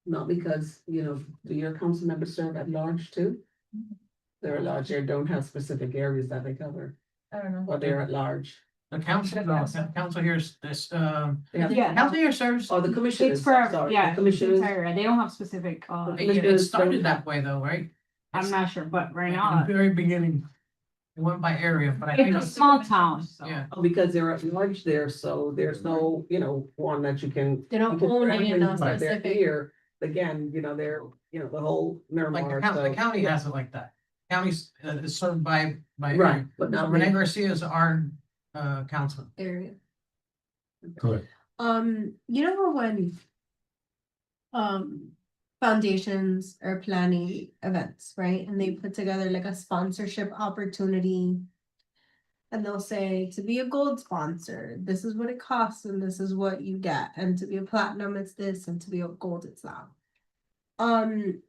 not because, you know, do your council members serve at large too? They're at large, they don't have specific areas that they cover, I don't know. or they're at large. The council, no, the council here's this, They have- Yeah. council here serves. Oh, the commissioners, It's for, sorry, yeah, the commissioners. entire, they don't have specific, It started that way though, right? I'm not sure, but right In now, the very beginning. It went by area, but I think. it's a small town, so. Yeah. Oh, because they're at large there, so there's no, you know, one that you can. They don't because own any of everything's those right there. specific. Here, again, you know, they're, you know, the whole Like Miramar. the so- county has it like that. County's is served by. Right, but So not. Renee Garcia is our councilman. Area. correct. You know how when foundations are planning events, right? And they put together like a sponsorship opportunity. And they'll say, to be a gold sponsor, this is what it costs and this is what you get. And to be a platinum, it's this, and to be a gold, it's that.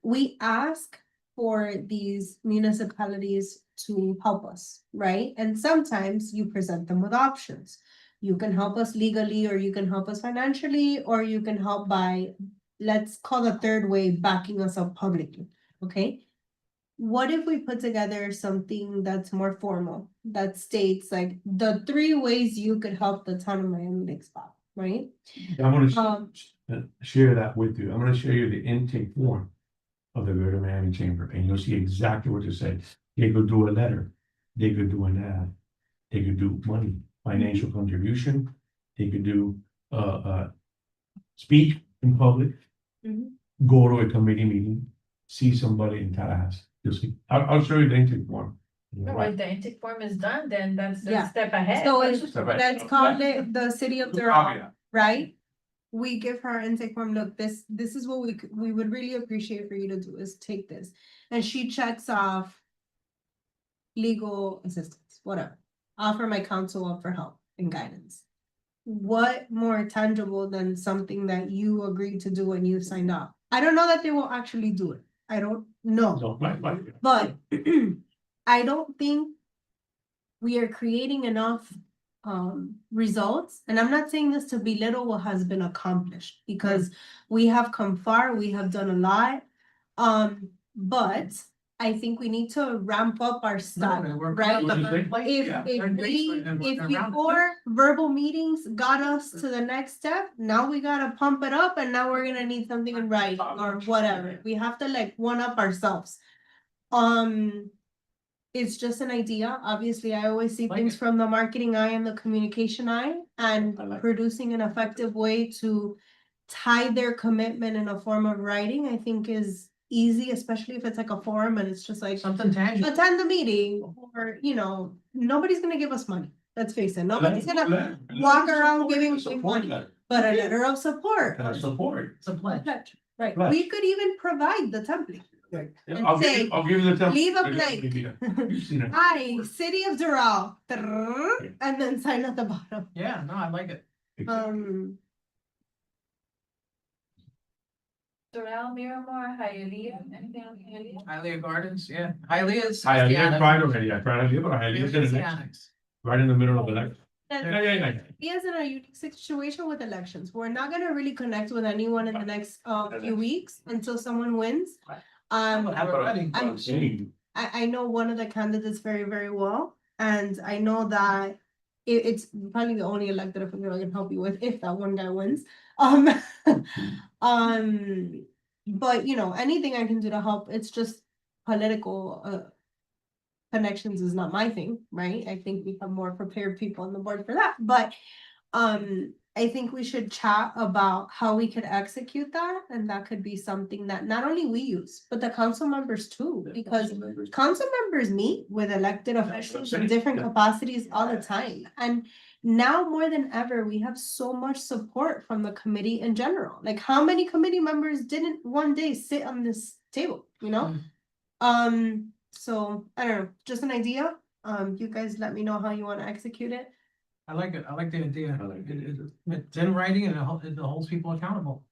We ask for these municipalities to help us, right? And sometimes you present them with options. You can help us legally, or you can help us financially, or you can help by, let's call the third way, backing us up publicly, okay? What if we put together something that's more formal, that states like the 3 ways you could help the town of Miami-Dade spot, right? I'm gonna Um, share that with you. I'm gonna show you the intake form of the Greater Miami Chamber, and you'll see exactly what you said. They could do a letter, they could do an ad, they could do money, financial contribution, they could do speak in public, Mhm. go to a committee meeting, see somebody in Tallahassee. You'll see. I'll show you the intake form. No, when the intake form is done, then that's Yeah. a step ahead. So it's, Step ahead. let's call it the city of Copy Doral, that. right? We give her intake form, look, this is what we would really appreciate for you to do is take this. And she checks off legal assistance, whatever. Offer my counsel up for help and guidance. What more tangible than something that you agreed to do and you signed up? I don't know that they will actually do it. I don't know. So, right. But I don't think we are creating enough results. And I'm not saying this to belittle what has been accomplished, because we have come far, we have done a lot. But I think we need to ramp up our stuff, right? What you say? If before verbal meetings got us to the next step, now we gotta pump it up, and now we're gonna need something in writing or whatever. We have to like one up ourselves. It's just an idea. Obviously, I always see Like things it. from the marketing eye and the communication eye, and I like it. producing an effective way to tie their commitment in a form of writing, I think is easy, especially if it's like a forum and it's just like Something tangible. attend the meeting, or, you know, nobody's gonna give us money. Let's face it, nobody's gonna walk around giving money, but a letter of support. Support. It's a pledge. Pledge, right, Pledge. we could even provide the template. And I'll give say, you, I'll give you the template. leave a blank. You've seen it. Hi, City of Doral, and then sign at the bottom. Yeah, no, I like it. Doral, Miramar, Hialeah, anything on Hialeah? Hialeah Gardens, yeah. Hialeah is. I the tried annex. already. I tried Hialeah, but Hialeah's in Hialeah's the the next, annex. right in the middle of the next. Yeah. He is in a unique situation with elections. We're not gonna really connect with anyone in the next few weeks until someone wins. I'm saying, I know one of the candidates very, very well, and I know that it's probably the only elected official I can help you with if that one guy wins. Um, but you know, anything I can do to help, it's just political, connections is not my thing, right? I think we have more prepared people on the board for that, but I think we should chat about how we could execute that, and that could be something that not only we use, but the council members too, because council members meet with elected officials in different capacities all the time, and now more than ever, we have so much support from the committee in general. Like, how many committee members didn't one day sit on this table, you know? So I don't know, just an idea. You guys let me know how you want to execute it. I like it. I like the idea. I like It's in writing and it holds people accountable.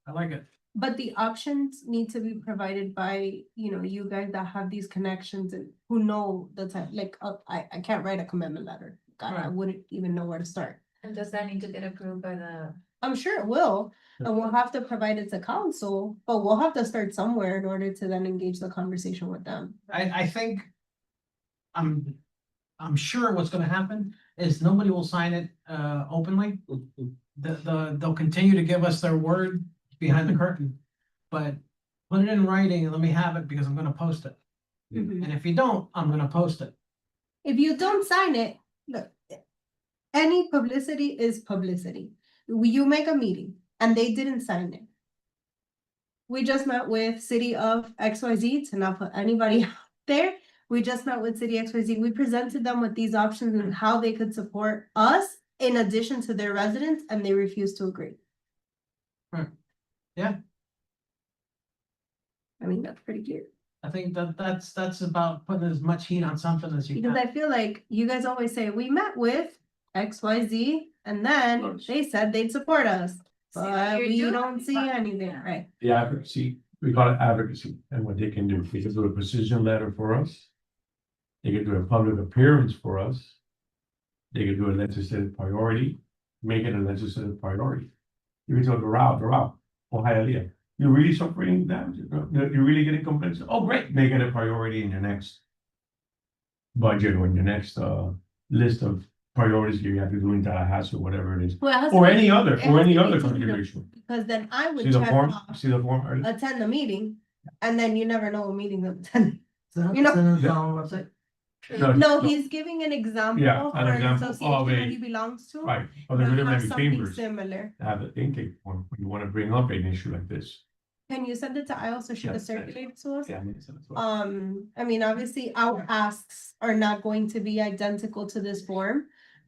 I like it. But the options need to be provided by, you know, you guys that have these connections and who know the type, like, I can't write a commitment letter. God, I Right. wouldn't even know where to start. And does that need to get approved by the? I'm sure it will, and we'll have to provide it to council, but we'll have to start somewhere in order to then engage the conversation with them. I think. I'm sure what's gonna happen is nobody will sign it openly. They'll continue to give us their word behind the curtain. But put it in writing and let me have it because I'm gonna post it. And if you don't, I'm gonna post it. If you don't sign it, look, any publicity is publicity. You make a meeting and they didn't sign it. We just met with City of XYZ, to not put anybody out there. We just met with City XYZ. We presented them with these options and how they could support us in addition to their residents, and they refused to agree. Right. Yeah. I mean, that's pretty clear. I think that's about putting as much heat on something as you Because can. I feel like you guys always say, we met with XYZ, and then Nice. they said they'd support us. See, But you're we doing don't it. see anything, right? the advocacy, we call it advocacy, and what they can do, they can do a position letter for us. They can do a public appearance for us. They can do a legislative priority, make it a legislative priority. You can tell the route, oh, Hialeah, you're really suffering damage, you're really getting complaints, oh, great, make it a priority in your next budget or in your next, list of priorities you have to do in Tallahassee or whatever it is, Well, it has or to be- any other, it has to be configuration. Because then I would See the check form, off, see the form, Artie? attend the meeting, and then you never know a meeting to attend. So, You know- No, he's giving an example Yeah, an for an example association of that a- he belongs to. Right, or the that Rio has Grande something Chambers similar. have an intake form when you wanna bring up an issue like this. Can you send it to Aisle so she can Yes, circulate it to us? Yeah, I mean, so that's what- I mean, obviously, our asks are not going to be identical to this form,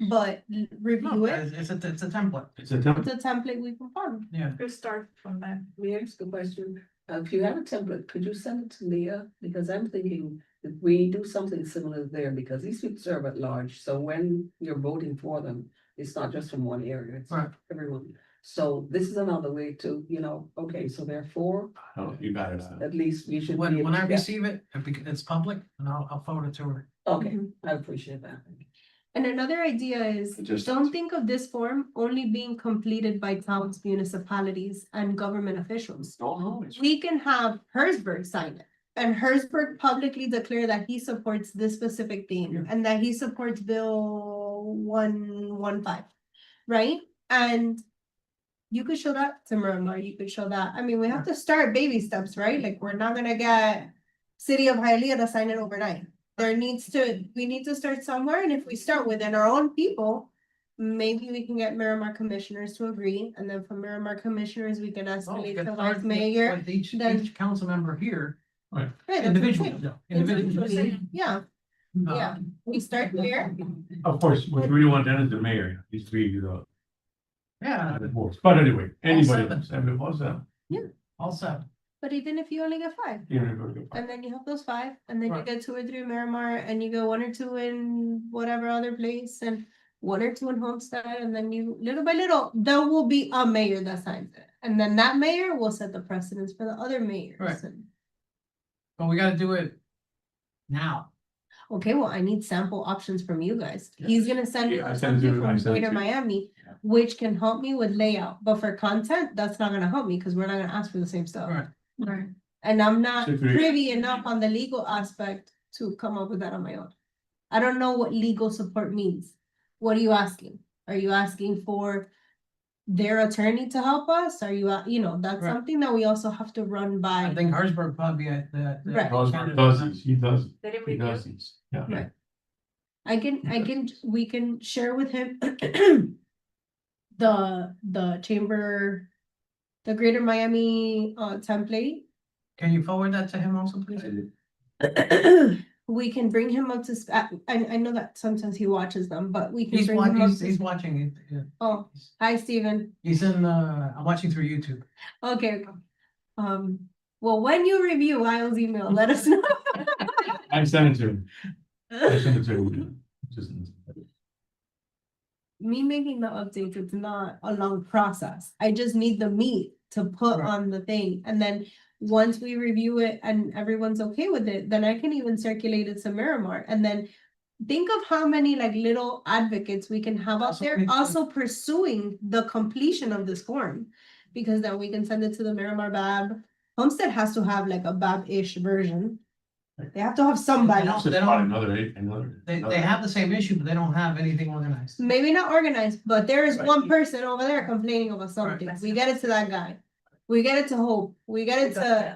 but review No, it. it's a template. It's a template. It's a template we can follow. Yeah. Just start from there. May I ask a question? If you have a template, could you send it to Leah? Because I'm thinking if we do something similar there, because these people serve at large, so when you're voting for them, it's not just from one area, it's Right. everyone. So this is another way to, you know, okay, so therefore, Oh, you got it. at least we should. be When able I to get- receive it, it's public and I'll forward it to her. Okay, Mhm. I appreciate that. And another idea is, Just- don't think of this form only being completed by towns, municipalities, and government officials. No, it's. We can have Hersberg sign it. And Hersberg publicly declare that he supports this specific theme and that he supports Bill 115, right? And you could show that to Miramar, you could show that. I mean, we have to start baby steps, right? Like, we're not gonna get City of Hialeah to sign it overnight. We need to start somewhere, and if we start within our own people, maybe we can get Miramar commissioners to agree, and then from Miramar commissioners, we can Oh, escalate get to started vice mayor. with Each then- council member here, Right, that's what I'm individually, saying. no, individually. Yeah, yeah, we start here. Of course, what we really want then is the mayor, these three, Yeah, the boards, but anyway, anybody seven. else, everybody else, also, But even if you only get five, you know, go. and then you have those five, and then you Right. get 2 or 3 in Miramar, and you go 1 or 2 in whatever other place, and 1 or 2 in Homestead, and then you, little by little, there will be a mayor that signs it. And then that mayor will set the precedence for the other mayors. Right. and- but we gotta do it now. Okay, well, I need sample options from you guys. He's gonna send me Yeah, I sent it to something you, I from sent it Greater to you. Miami, which can help me with layout, but for content, that's not gonna help me, cause we're not gonna ask for the same stuff. Right. Right. And I'm not So if you- privy enough on the legal aspect to come up with that on my own. I don't know what legal support means. What are you asking? Are you asking for their attorney to help us? Are you, that's Right. something that we also have to run I by. think Harrisburg probably at the. Right. Rosberg does these, he does, Did it he review? does these, yeah. We can share with him the chamber, the Greater Miami template. Can you forward that to him also, please? We can bring him up to, I know that sometimes he watches them, but we can He's bring him watching, up he's to. watching it. Yeah. Oh, hi, Steven. He's in, I'm watching through YouTube. Okay. Well, when you review Lyle's email, let us know. I sent it to him, I sent it to him, just. Me making the updates, it's not a long process. I just need the meat to put Right. on the thing. And then once we review it and everyone's okay with it, then I can even circulate it to Miramar. And then think of how many like little advocates we can have out Also, there also pursuing the completion of this form. Because then we can send it to the Miramar BAB. Homestead has to have like a BAB-ish version. They have to have somebody. don't- It's just they probably don't- another. They have the same issue, but they don't have anything organized. Maybe not organized, but there is Right. one person over there complaining about something. Right. We get it to that guy. We get it to Hope. We get it to,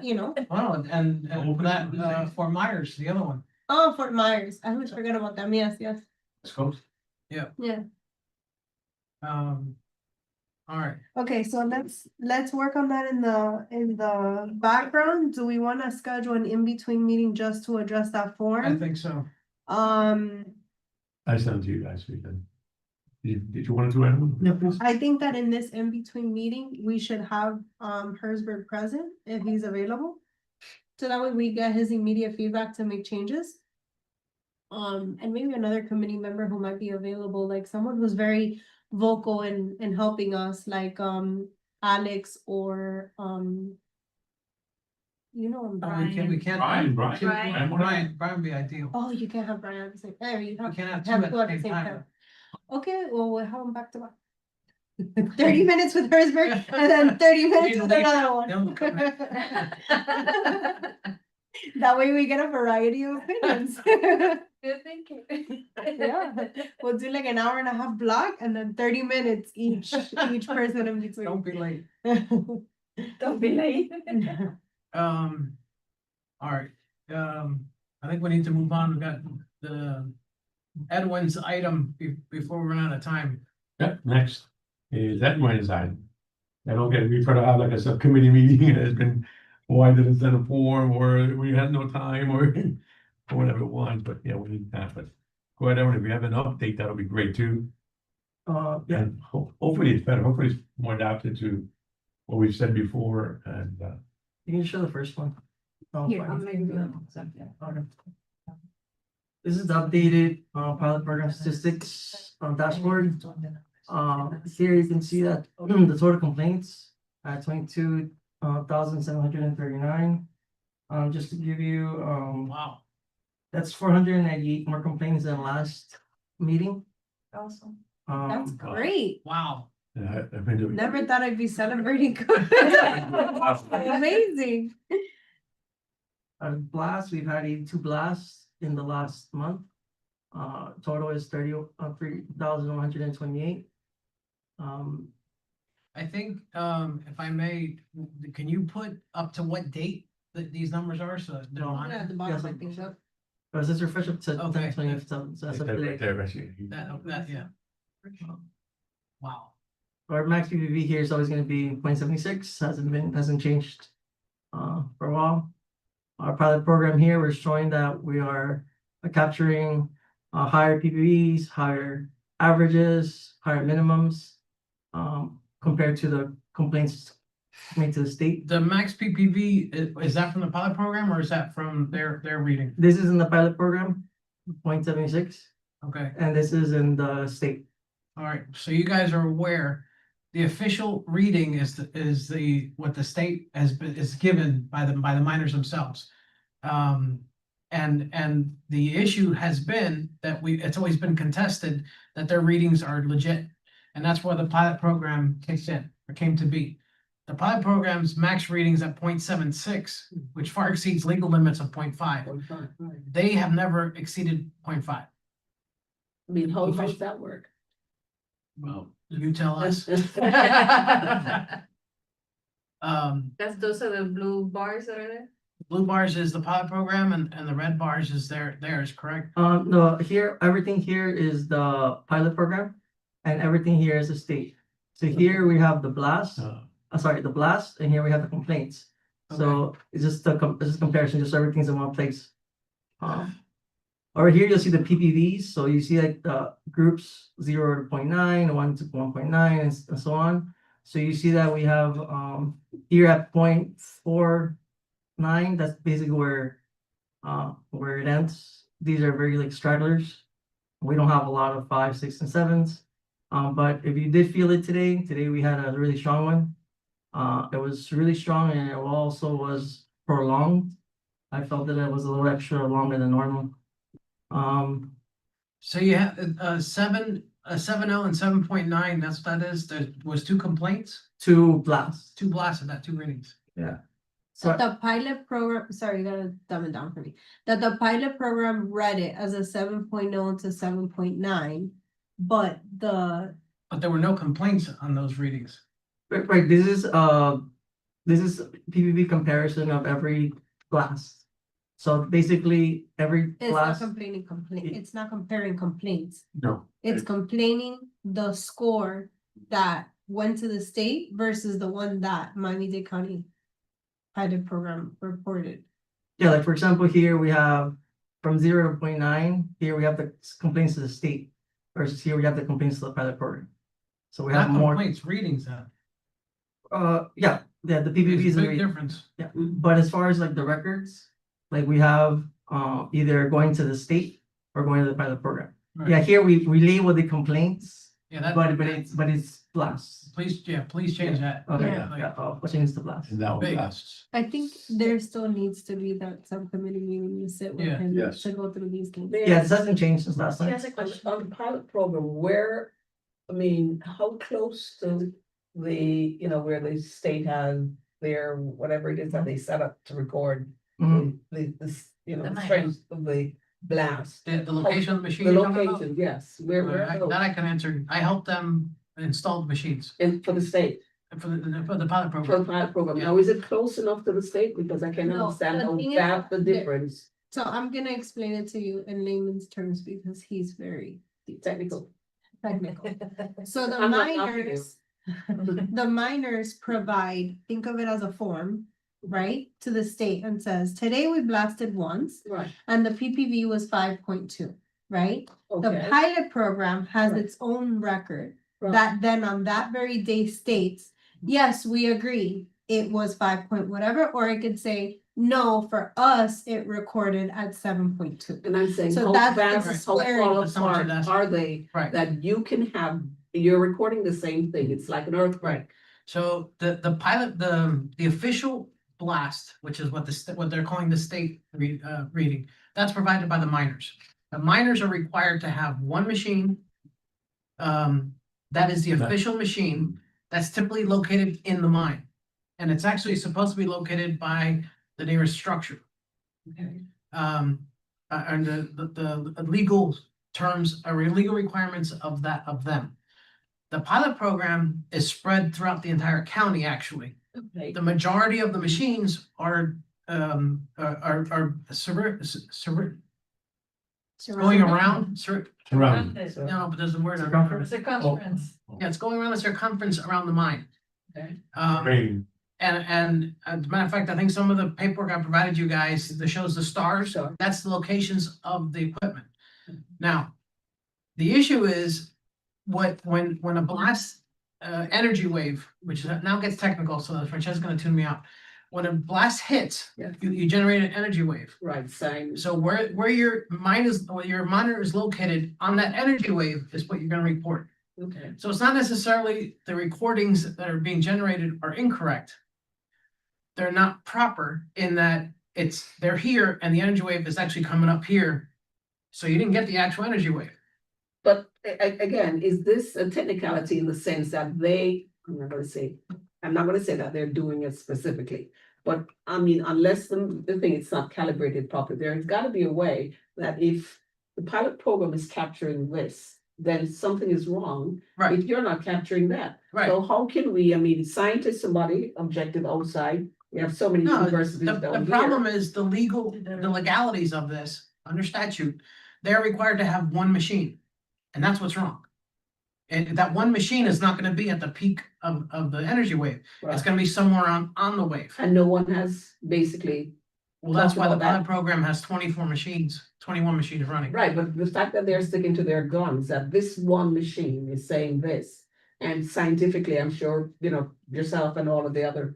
Oh, and that, Fort Myers, the other one. oh, Fort Myers. I always forget about them. Yes, yes. Scopes? Yeah. All right, Okay, so let's work on that in the background. Do we want to schedule an in-between meeting just to address that I form? think so. I sent it to you guys, we can. Did you want to do anyone? No, please. I think that in this in-between meeting, we should have Hersberg present if he's available. So that way we get his immediate feedback to make changes. And maybe another committee member who might be available, like someone who's very vocal in helping us, like Alex or We Brian. can't. Brian. Brian would be ideal. Oh, you can't have Brian at the same, there you We have. can't have two have at two the same time. Okay, well, we'll have them back to back. 30 minutes with Hersberg and then 30 minutes with another They'll one. come That way we get a variety of opinions. Good thinking. Yeah, we'll do like an hour and a half block and then 30 minutes each person in Don't between. be late. Don't be late. All right, I think we need to move on. We got the Edwin's item before we run out of time. Yeah, next is Edwin's item. I don't get, we try to have like a subcommittee meeting and it's been, why didn't send a form or we had no time or whatever it was, but yeah, we need that, but. Go ahead, Edwin, if you have an update, that'll be great too. Yeah, And hopefully it's better, hopefully it's more adapted to what we've said before and you can show the first one. Oh, Here, fine. I'm gonna do that. Okay. This is the updated pilot program statistics dashboard. Here you can see that the total complaints at 22,739. Just to give you, Wow. that's 498 more complaints than last meeting. Awesome. That's great. Wow. I've been doing. Never thought I'd be celebrating. Amazing. Blasts, we've had 82 blasts in the last month. Total is 3,128. I think, if I may, can you put up to what date that these numbers are, so they're No. on Yeah, at the it? bottom, Yes, I think so. But this refresh up to Okay. 10/20, so that's up to Right date. there, actually. That, yeah. Wow. Our max PPV here is always gonna be 0.76, hasn't changed for a while. Our pilot program here, we're showing that we are capturing higher PPVs, higher averages, higher minimums compared to the complaints made to the state. The max PPV, is that from the pilot program or is that from their reading? This is in the pilot program, 0.76, Okay, and this is in the state. all right, so you guys are aware, the official reading is what the state is given by the miners themselves. And the issue has been that it's always been contested that their readings are legit. And that's where the pilot program kicks in, or came to be. The pilot program's max readings at 0.76, which far exceeds legal limits of 0.5. Right. They have never exceeded 0.5. I mean, how does that work? Well, you tell us. Those are the blue bars that are there? Blue bars is the pilot program and the red bars is theirs, correct? No, here, everything here is the pilot program, and everything here is the state. So here we have the blast, the blast, and here we have the complaints. So it's just it's just comparison, just everything's in one place. Over here, you'll see the PPVs, so you see like the groups 0 to 0.9, 1 to 1.9, and so on. So you see that we have here at 0.49, that's basically where it ends. These are very like stragglers. We don't have a lot of 5, 6, and 7s. But if you did feel it today we had a really strong one. It was really strong, and it also was prolonged. I felt that it was a little extra longer than normal. So you have a 7.0 and 7.9, that's what that is. There was 2 complaints, 2 blasts. 2 blasts of that, 2 readings. So The pilot program, sorry, you gotta dumb it down for me. That the pilot program read it as a 7.0 to 7.9, but But there were no complaints on those readings. right, this is PPV comparison of every blast. So basically, every it's not blast, complaining it's not comparing complaints. No. It's complaining the score that went to the state versus the one that Miami-Dade County pilot program reported. yeah, like for example, here we have from 0 to 0.9, here we have the complaints to the state, versus here we have the complaints to the pilot program. So we have Not more, complaints, readings then. yeah, the There's PPVs. a big difference. Yeah, but as far as like the records, like we have either going to the state or going to the pilot program. Right. Yeah, here we label the complaints, Yeah, but it's blasts. please change that. Okay, Yeah. yeah, I'll change the blast. And that was Big. lasts. I think there still needs to be that subcommittee meeting to sit with Yeah. him Yes. to go through these things. Yeah, this hasn't changed since last time. Yes, a question. On the pilot program, where, I mean, how close to the, where the state has their, whatever it is that they set up to record Mhm. The minor. strength of the blast. The location of the machine. The you're talking about? location, yes, where are those? That I can answer. I helped them install the machines And for the state, for the pilot for the program. pilot program, Yeah. now is it close enough to the state? Because I can No, understand the how thing is vast the that- difference, So I'm gonna explain it to you in layman's terms because he's very technical. technical. So the I'm not helping you. miners, the miners provide, think of it as a form, right? To the state and says, today we blasted once Right, and the PPV was 5.2, right? The okay. pilot program has Right. its own record Right. that then on that very day states, yes, we agree, it was 5 point whatever, or it could say, no, for us, it recorded at 7.2. And I'm saying, So how that's vast, the how square- far That's how much apart it is. are they? Right. That you can have, you're recording the same thing, it's like an earthquake. Right. So the pilot, the official blast, which is what they're calling the state reading, that's provided by the miners. The miners are required to have one machine. That is the official machine that's typically located in the mine. And it's actually supposed to be located by the nearest structure. And the legal terms or legal requirements of them. The pilot program is spread throughout the entire county, actually. Okay. The majority of the machines are going around, Surrounding. no, but there's a word. Circumference. Yeah, it's going around the circumference around the mine. Okay. Rain. And as a matter of fact, I think some of the paperwork I provided you guys that shows the stars, Sure. that's the locations of the equipment. Now, the issue is when a blast energy wave, which now gets technical, so Francesca's gonna tune me out. When a blast hits, Yeah. you generate an energy wave. Right, same. So where your monitor is located on that energy wave is what you're gonna report. Okay, So it's not necessarily the recordings that are being generated are incorrect. They're not proper in that they're here and the energy wave is actually coming up here. So you didn't get the actual energy wave. But again, is this a technicality in the sense that I'm not gonna say that they're doing it specifically. But I mean, unless the thing is not calibrated properly, there's gotta be a way that if the pilot program is capturing this, then something is wrong. Right, If you're not capturing that. right. So how can we, I mean, scientists, somebody objective outside, we have so many No, universities the down here. problem is the legalities of this, under statute, they're required to have one machine. And that's what's wrong. And that one machine is not gonna be at the peak of the energy wave. It's Right. gonna be somewhere on the wave. And no one has basically, Well, that's talked why the about that. pilot program has 21 machines running. right, but the fact that they're sticking to their guns, that this one machine is saying this. And scientifically, I'm sure, yourself and all of the other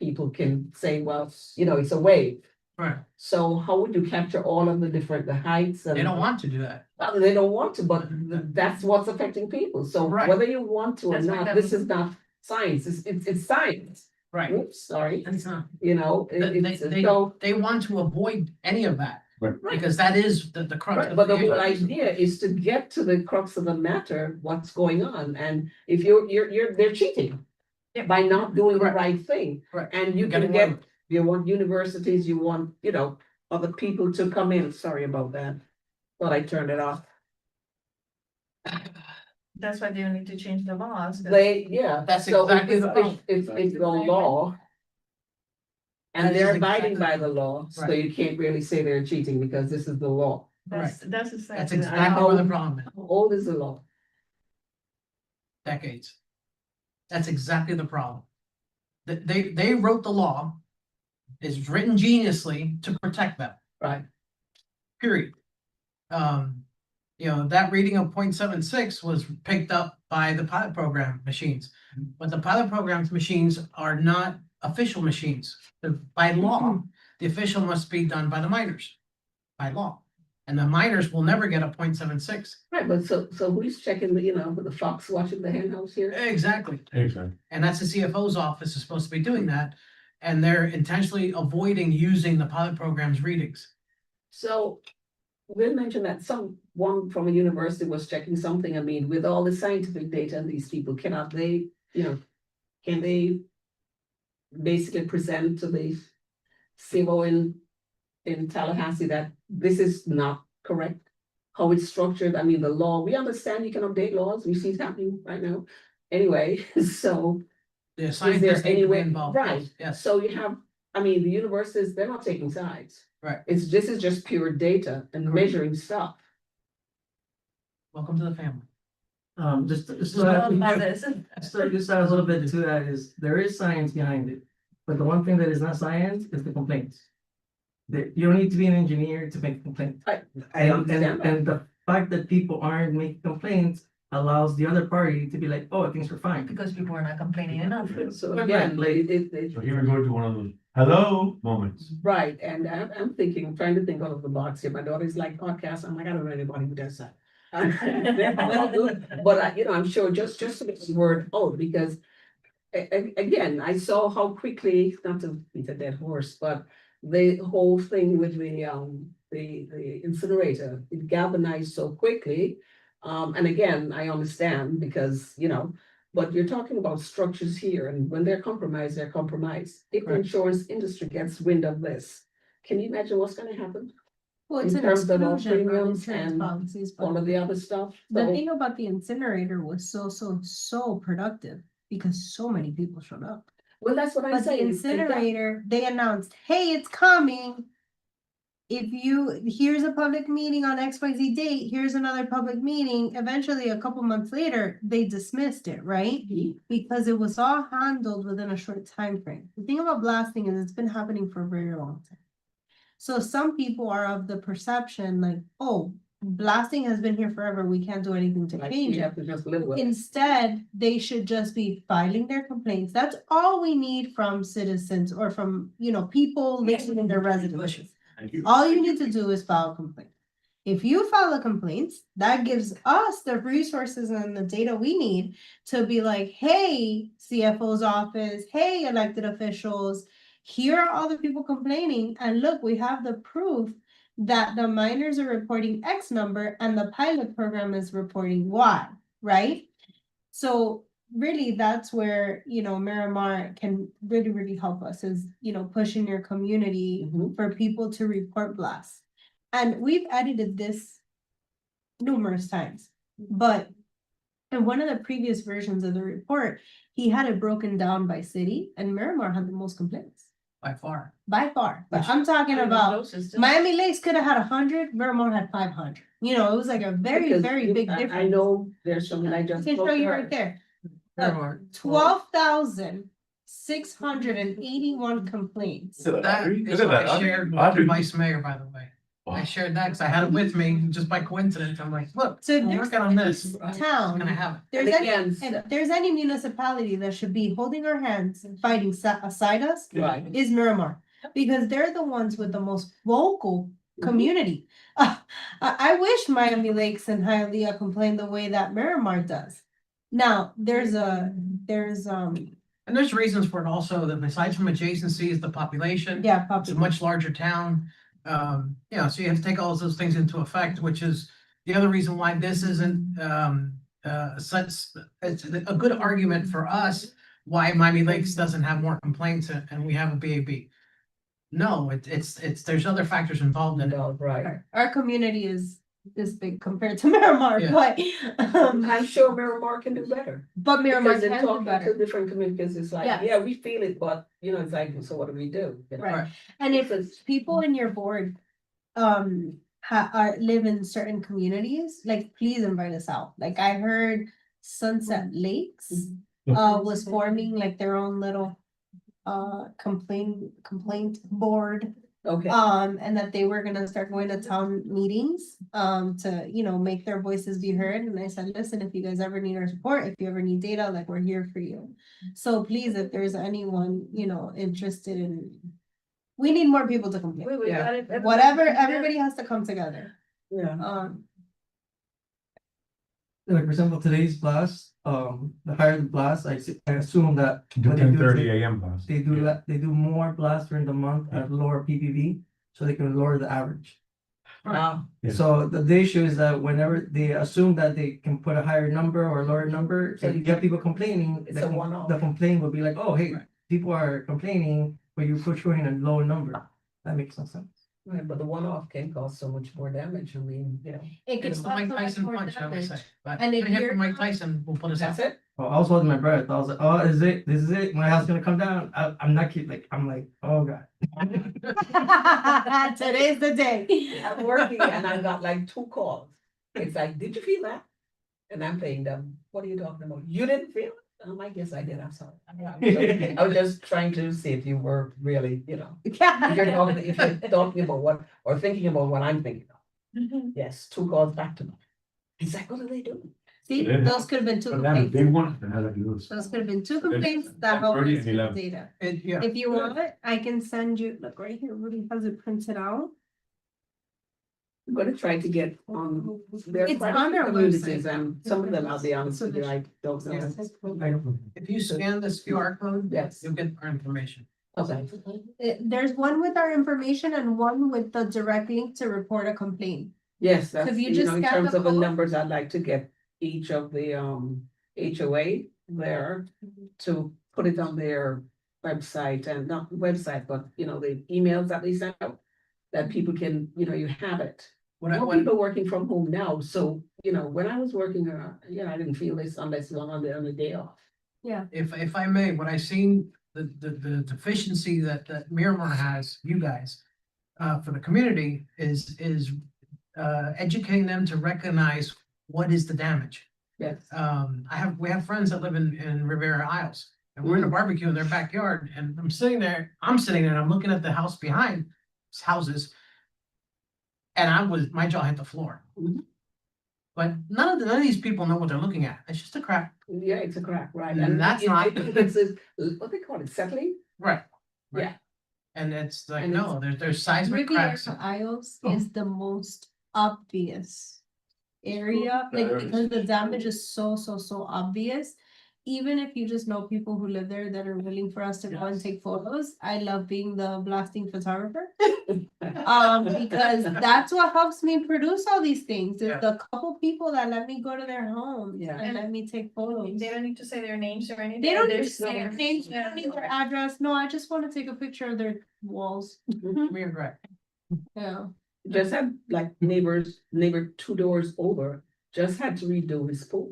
people can say, well, it's a wave. Right. So how would you capture all of the heights and? They don't want to do that. They don't want to, but that's what's affecting people. So Right. whether you want to or That's why not, that this was- is not science, it's science. Right. Oops, sorry, It's not. it's so. They want to avoid any of that. Right. Because that is the crux. Right, of but the whole issue. idea is to get to the crux of the matter, what's going on, and if they're cheating. Yeah. By not doing the Right. right thing, Right. and you Getting can away get, with it. you want universities, you want, other people to come in, sorry about that. Thought I turned it off, That's why they need to change the laws. That's so exactly the problem. it's the law. And That is they're abiding exactly- by the law, so Right. you can't really say they're cheating because this is the law. That's That's exactly. exactly where the problem is. How old is the law? Decades. That's exactly the problem. They wrote the law. It's written geniusly to protect them. Right. Period. That reading of 0.76 was picked up by the pilot program machines. But the pilot program's machines are not official machines. By law, the official must be done by the miners. By law. And the miners will never get a 0.76. Right, but so who's checking the fox watching the hen house here? Exactly. Exactly. And that's the CFO's office is supposed to be doing that. And they're intentionally avoiding using the pilot program's readings. So. Will mentioned that someone from a university was checking something, I mean, with all the scientific data and these people, cannot they, can they? Basically present to the civil in Tallahassee that this is not correct. How it's structured, I mean, the law, we understand you can update laws, we see it happening right now. Anyway, so. The Is scientists there need any to be way, involved. right, Yes, so you have, I mean, the universities, they're not taking sides. Right. This is just pure data and Correct. measuring stuff. welcome to the family. Just This. add a little bit to that is, there is science behind it, but the one thing that is not science is the complaints. You don't need to be an engineer to make complaints. I And, understand that. and the fact that people aren't making complaints allows the other party to be like, oh, things are fine. Because people are not complaining enough. So Right, again, like- So here we go to one of those hello moments. right, and I'm trying to think out of the box here, my daughter's like podcast, I'm like, I don't know anybody who does that. But I'm sure just to get the word out, because. Again, I saw how quickly, not to beat a dead horse, but the whole thing with the incinerator, it galvanized so quickly. And again, I understand because, but you're talking about structures here, and when they're compromised, they're compromised. If the Right. insurance industry gets wind of this, can you imagine what's gonna happen? Well, it's In an terms of all exclusion from premiums insurance and policies, but All of the other stuff? the So- thing about the incinerator was so productive because so many people showed up. Well, that's what I'm But the saying. incinerator, they announced, hey, it's coming. Here's a public meeting on XYZ date, here's another public meeting. Eventually, a couple months later, they dismissed it, right? Because it was all handled within a short time frame. The thing about blasting is it's been happening for a very long time. So some people are of the perception like, oh, blasting has been here forever, we can't do anything to Like, change we it. have to just live with it. Instead, they should just be filing their complaints. That's all we need from citizens or from, people living in their residences. Thank you. All you need to do is file a complaint. If you file a complaint, that gives us the resources and the data we need to be like, hey, CFO's office, hey, elected officials, here are all the people complaining, and look, we have the proof that the minors are reporting X number and the pilot program is reporting Y, right? So really, that's where, you know, Miramar can really, really help us is, you know, pushing your community Mhm. for people to report blasts. And we've edited this numerous times, but in one of the previous versions of the report, he had it broken down by city, and Miramar had the most complaints By far. by far. But Which- I'm talking about Closest. Miami Lakes could have had 100, Miramar had 500. You know, it was like a very, Because very you- big I difference. know there's someone I I just. can spoke show to you her. right there. Miramar. 12,681 complaints. Look at That Audrey. is Look at what that, I Audrey. shared with Audrey. the vice mayor, by the way. I shared that because I had it with me just by coincidence. I'm like, look, So I'm there's working on this. I'm town, gonna have it. there's And any, again, and there's any municipality that should be holding our hands and fighting aside us Right. is Miramar. Because they're the ones with the most vocal community. I wish Miami Lakes and Hialeah complained the way that Miramar does. Now, there's And there's reasons for it also, that besides from adjacency is the population. yeah, It's a much larger town. You know, so you have to take all of those things into effect, which is the other reason why this isn't such, it's a good argument for us why Miami Lakes doesn't have more complaints and we have a BAB. No, it's, there's other factors involved in it. No, right. our community is this big compared to Miramar, Yeah. but I'm sure Miramar can do better. but Miramar Because in can do talking to better. different communities, it's like, Yes. yeah, we feel it, but you know, it's like, so what do we do? You know? Right. And if Because- people in your board live in certain communities, like please invite us out. Like I heard Sunset Lakes was forming like their own little complaint board. Okay, And that they were gonna start going to town meetings, to, you know, make their voices be heard. And I said, listen, if you guys ever need our support, if you ever need data, like, we're here for you. So please, if there's anyone, you know, interested in, we need more people to complain. Wait, Yeah. got it. Whatever, everybody has to come together. yeah. Like for example, today's blast, the higher the blast, I assume that. Do what they do is 10:30 AM class. They do more blasts during the month at lower PPV, so they can lower the average. Wow. Yeah. So the issue is that whenever they assume that they can put a higher number or lower number, So if you get people complaining, it's a one-off. the complaint will be like, oh, hey, Right. people are complaining, but you put showing a low number. That makes no sense. Right, but the one-off can cause so much more damage, I mean, you know. It could It's the cause Mike so much Tyson more punch, I would say. damage. But And if we have you're Mike not- Tyson will put us out. That's it? Oh, I was holding my breath. I was like, oh, this is it? My house gonna come down? I'm not kidding, like, I'm like, oh god. Today's the day. I'm working and I got like 2 calls. It's like, did you feel that? And I'm paying them, what are you talking about? You didn't feel it? I'm like, yes, I did, I'm sorry. I was just trying to see if you were really, you know, if you're talking about what, or thinking about what I'm thinking of. Yes, 2 calls back to back. It's like, what are they doing? See, Yeah. those could have been two But then complaints. they want to have it loose. Those could have been two So it's complaints that help 10:30 us and with 11. data. Yeah. If you want it, I can send you, look right here, Rudy has it printed out. I'm gonna try to get on. There are It's quite a on few our communities, website. and some of them, I'll be honest with you, I don't know. If you scan this QR code, Yes. you'll get our information. Okay, There's one with our information and one with the direct link to report a complaint. yes, that's, if you you just know, in scan terms the of the code- numbers, I'd like to get each of the HOA there to put it on their website, and not website, but you know, the emails that they send out. That people can, you know, you have it. More people working from home now, so, you know, when I was working, you know, I didn't feel this unless it was on the day off. If I may, what I seen, the deficiency that Miramar has, you guys, for the community is educating them to recognize what is the damage. Yes. We have friends that live in Rivera Isles, and we're in a barbecue in their backyard, and I'm sitting there, and I'm looking at the house behind houses. And my jaw hit the floor. Mhm. But none of these people know what they're looking at. It's just a crack. Yeah, it's a crack, right? And that's it- not- It's what they call it, settling? Right. Yeah. And it's like, And no, there's seismic cracks. Riviera Isles Oh. is the most obvious area, like, because the damage is so obvious. even if you just know people who live there that are willing for us to go and take photos, I love being the blasting photographer. Because that's what helps me produce all these things, is Yeah. the couple people that let me go to their homes Yeah. and let me take photos. They don't need to say their names or anything. They don't need to There's say their names, they don't need their address, no, I just wanna take a picture of their walls, We agree. yeah. Just had like neighbor 2 doors over, just had to redo his pool.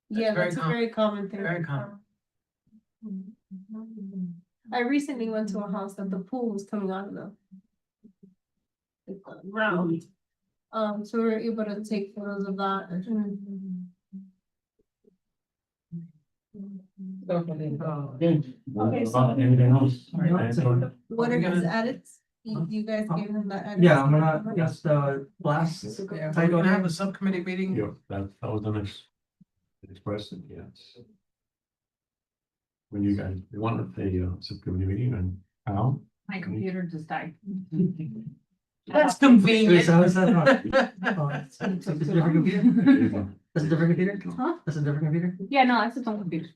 Yeah, very that's a common. very common thing. Very common. I recently went to a house that the pool was coming out of the ground. So we were able to take photos of that. Okay, so anything else? Anthony? What are We're his gonna- edits? You guys gave him the edits? Yeah, I'm gonna, yes, the last. Yeah, we're gonna have a subcommittee meeting. Yeah, that was the next question, yes. When you guys, you wanted the subcommittee meeting and how? My computer just died. That's convenient. So is that not- oh, it's a different computer? That's a different computer? Huh? That's a different computer? Yeah, no, it's its own computer.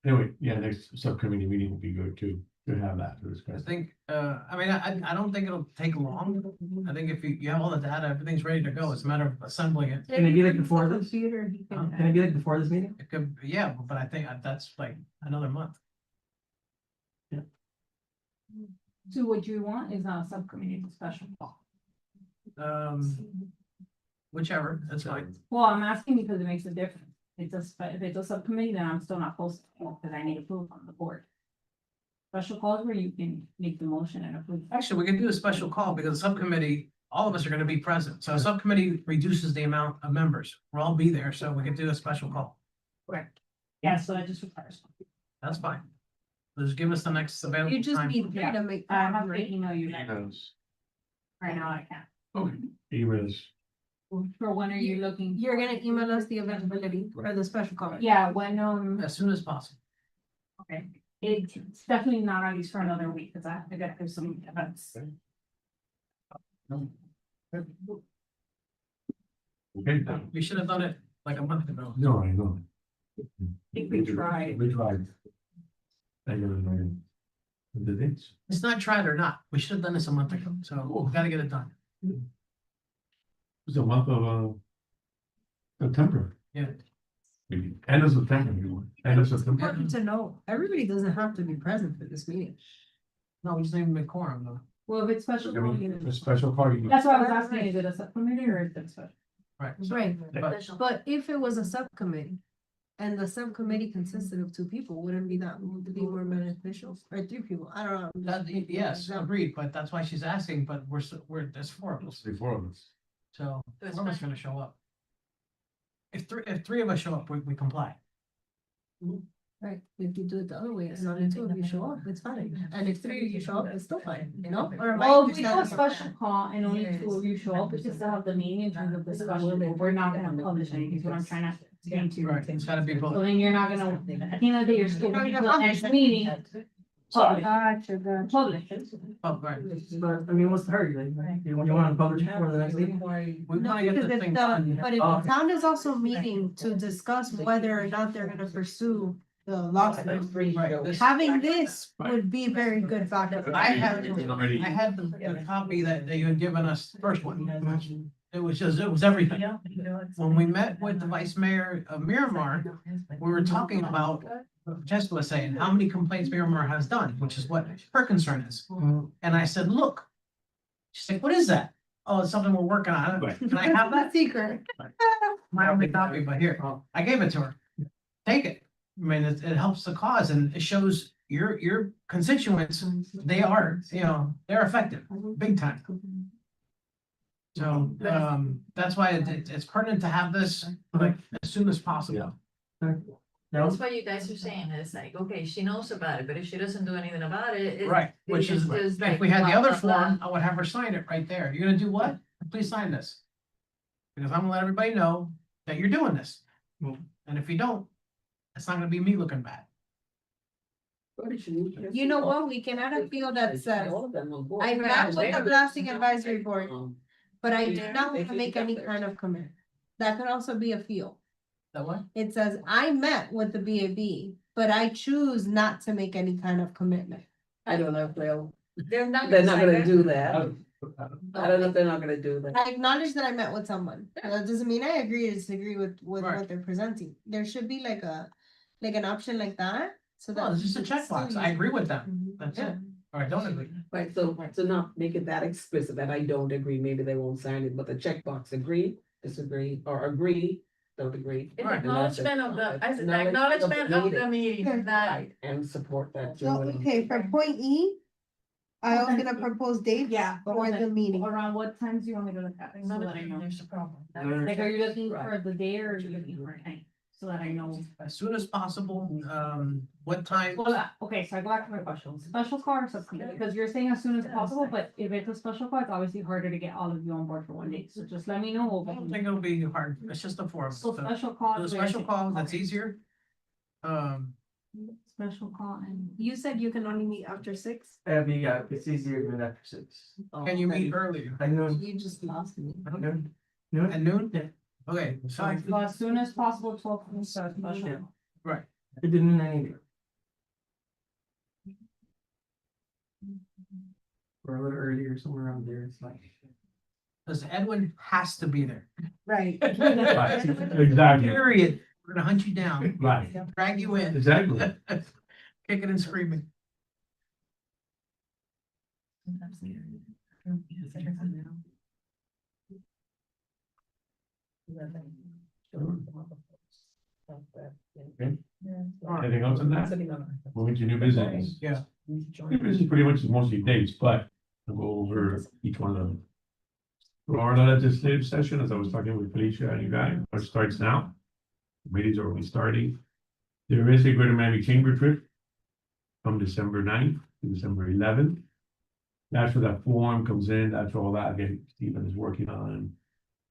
Anyway, yeah, next subcommittee meeting would be good too, to have that to I discuss. think, I mean, I don't think it'll take long. I think if you have all the data, everything's ready to go. It's a matter of assembling it. Can it be like before this? Computer, he can. Can it be like before this meeting? It could, yeah, but I think that's like another month. So what you want is a subcommittee discussion. Whichever, that's fine. Well, I'm asking because it makes a difference. If it's a subcommittee, then I'm still not posting because I need approval from the board. Special calls where you can make the motion and approve. Actually, we can do a special call because a subcommittee, all of us are gonna be present. So a subcommittee reduces the amount of members. We'll all be there, so we can do a special call. Correct. Yeah, so that just requires. That's fine. Just give us the next available You just time. need me to make. I have to email you that. Emails. Right now I can't. Okay, emails. For when are you looking? You're gonna email us the availability for the special comment. Yeah, when, As soon as possible. okay, it's definitely not at least for another week, cause I have to get through some events. Okay. We should have done it like a month ago. No, I know. I think we tried. We tried. I don't know. The dates? It's not tried or not. We should have done this a month ago, so we gotta get it done. It's a month of, September. Yeah. Maybe end of September, you want, end of September. Important to know, everybody doesn't have to be present for this meeting. No, we just need to make quorum though. Well, if it's special. I call, mean, you- a special party. That's why I was asking, is it a subcommittee or is it special? Right. so- Right, But but if it was a subcommittee. And the subcommittee consisted of 2 people, wouldn't be that, would it be more beneficial, or 3 people, I don't know. That, yes, agreed, but that's why she's asking, but there's 4 of us, Before of us. so That's 4 of us fine. gonna show up. If 3 of us show up, we comply. Right, if you do it the other way, it's only 2 of you show up, it's fine, and if 3 of you show up, it's still fine, you know? Or am I Well, if we do a understanding? special call and only 2 of you show up, we just still have the meeting in terms of discussion, but we're not gonna publish anything, is what I'm trying to get into. Right, it's gotta be So both. then you're not gonna, at the end of the day, you're still gonna have the next meeting. Publish. Gotcha. Publish. Oh, right. But, I mean, what's the hurry? Like, you wanna publish it for the next meeting? We No, wanna get because the if thing the, done. but if Oh. the town is also meeting to discuss whether or not they're gonna pursue the lawsuit. Right, this- Having this would be very good backup. I had, Already. I had the copy that you had given us, the first one. It was everything. When we met with the vice mayor of Miramar, we were talking about, Jessica was saying, how many complaints Miramar has done, which is what her concern is. And I said, look. She's like, what is that? Oh, it's something we're working on. Can I have that? Secret. My only copy, but here, I gave it to her. Take it. I mean, it helps the cause and it shows your constituents, they are, they're effective, big time. So, that's why it's pertinent to have this like as soon as possible. that's why you guys are saying it's like, okay, she knows about it, but if she doesn't do anything about it. Right, which is, it's just if like we had the blah, other blah, blah. form, I would have her sign it right there. You're gonna do what? Please sign this. Because I'm gonna let everybody know that you're doing this. And if you don't, it's not gonna be me looking bad. You know what, we can add a field that says, All of them will go. I met with the blasting advisory board, but I did not want to make any kind of commit. That could also be a field. That what? It says, I met with the BAB, but I choose not to make any kind of commitment. I don't know if They're not. they're not sign gonna it. do that. I don't know if they're not gonna do that. I acknowledge that I met with someone. That doesn't mean I agree or disagree with Right. what they're presenting. There should be like an option like that, so that. No, it's just a you can checkbox. still I use- agree with them. Mhm. That's Yeah. it. Or I don't agree. Right, so not make it that explicit that I don't agree, maybe they won't sign it, but the checkbox, agree, disagree, or agree, don't agree. It's Right. acknowledgement of the, It's the acknowledgement of the meeting, Okay. that. Right, and support that. So, okay, for point E, I was gonna propose dates Yeah. for the meeting. Around what times do you want me to look at? So that I know. There's a problem. Like, are you looking for the day or are you looking for a time? So that I know. As soon as possible, what time? Well, okay, so I go back to my question. Special call or subcommittee? Because you're saying as soon as possible, but if it's a special call, it's obviously harder to get all of you on board for one day. So just let me know. I don't think it'll be hard. It's just a forum. So So special call. the special call, that's easier. Special call and. You said you can only meet after 6? Yeah, it's easier doing after 6. Can you meet earlier? I know. You just lost me. Noon? Noon? At noon? Yeah. Okay, so Well, as soon as possible, 12 can start special. Yeah. call. I did noon any day. Or a little earlier, somewhere around there, it's like. because Edwin has to be there. Right. Right, exactly, Period. We're gonna hunt you down, right, drag you in, exactly. kicking and screaming. Anything else on that? Moving to new business. Yeah. New business pretty much is mostly dates, but I'll go over each one of them. Florida legislative session, as I was talking with Felicia and you guys, it starts now. Meetings are already starting. There is a Greater Miami Chamber trip from December 9th to December 11th. That's where that form comes in, that's all that again, Stephen is working on.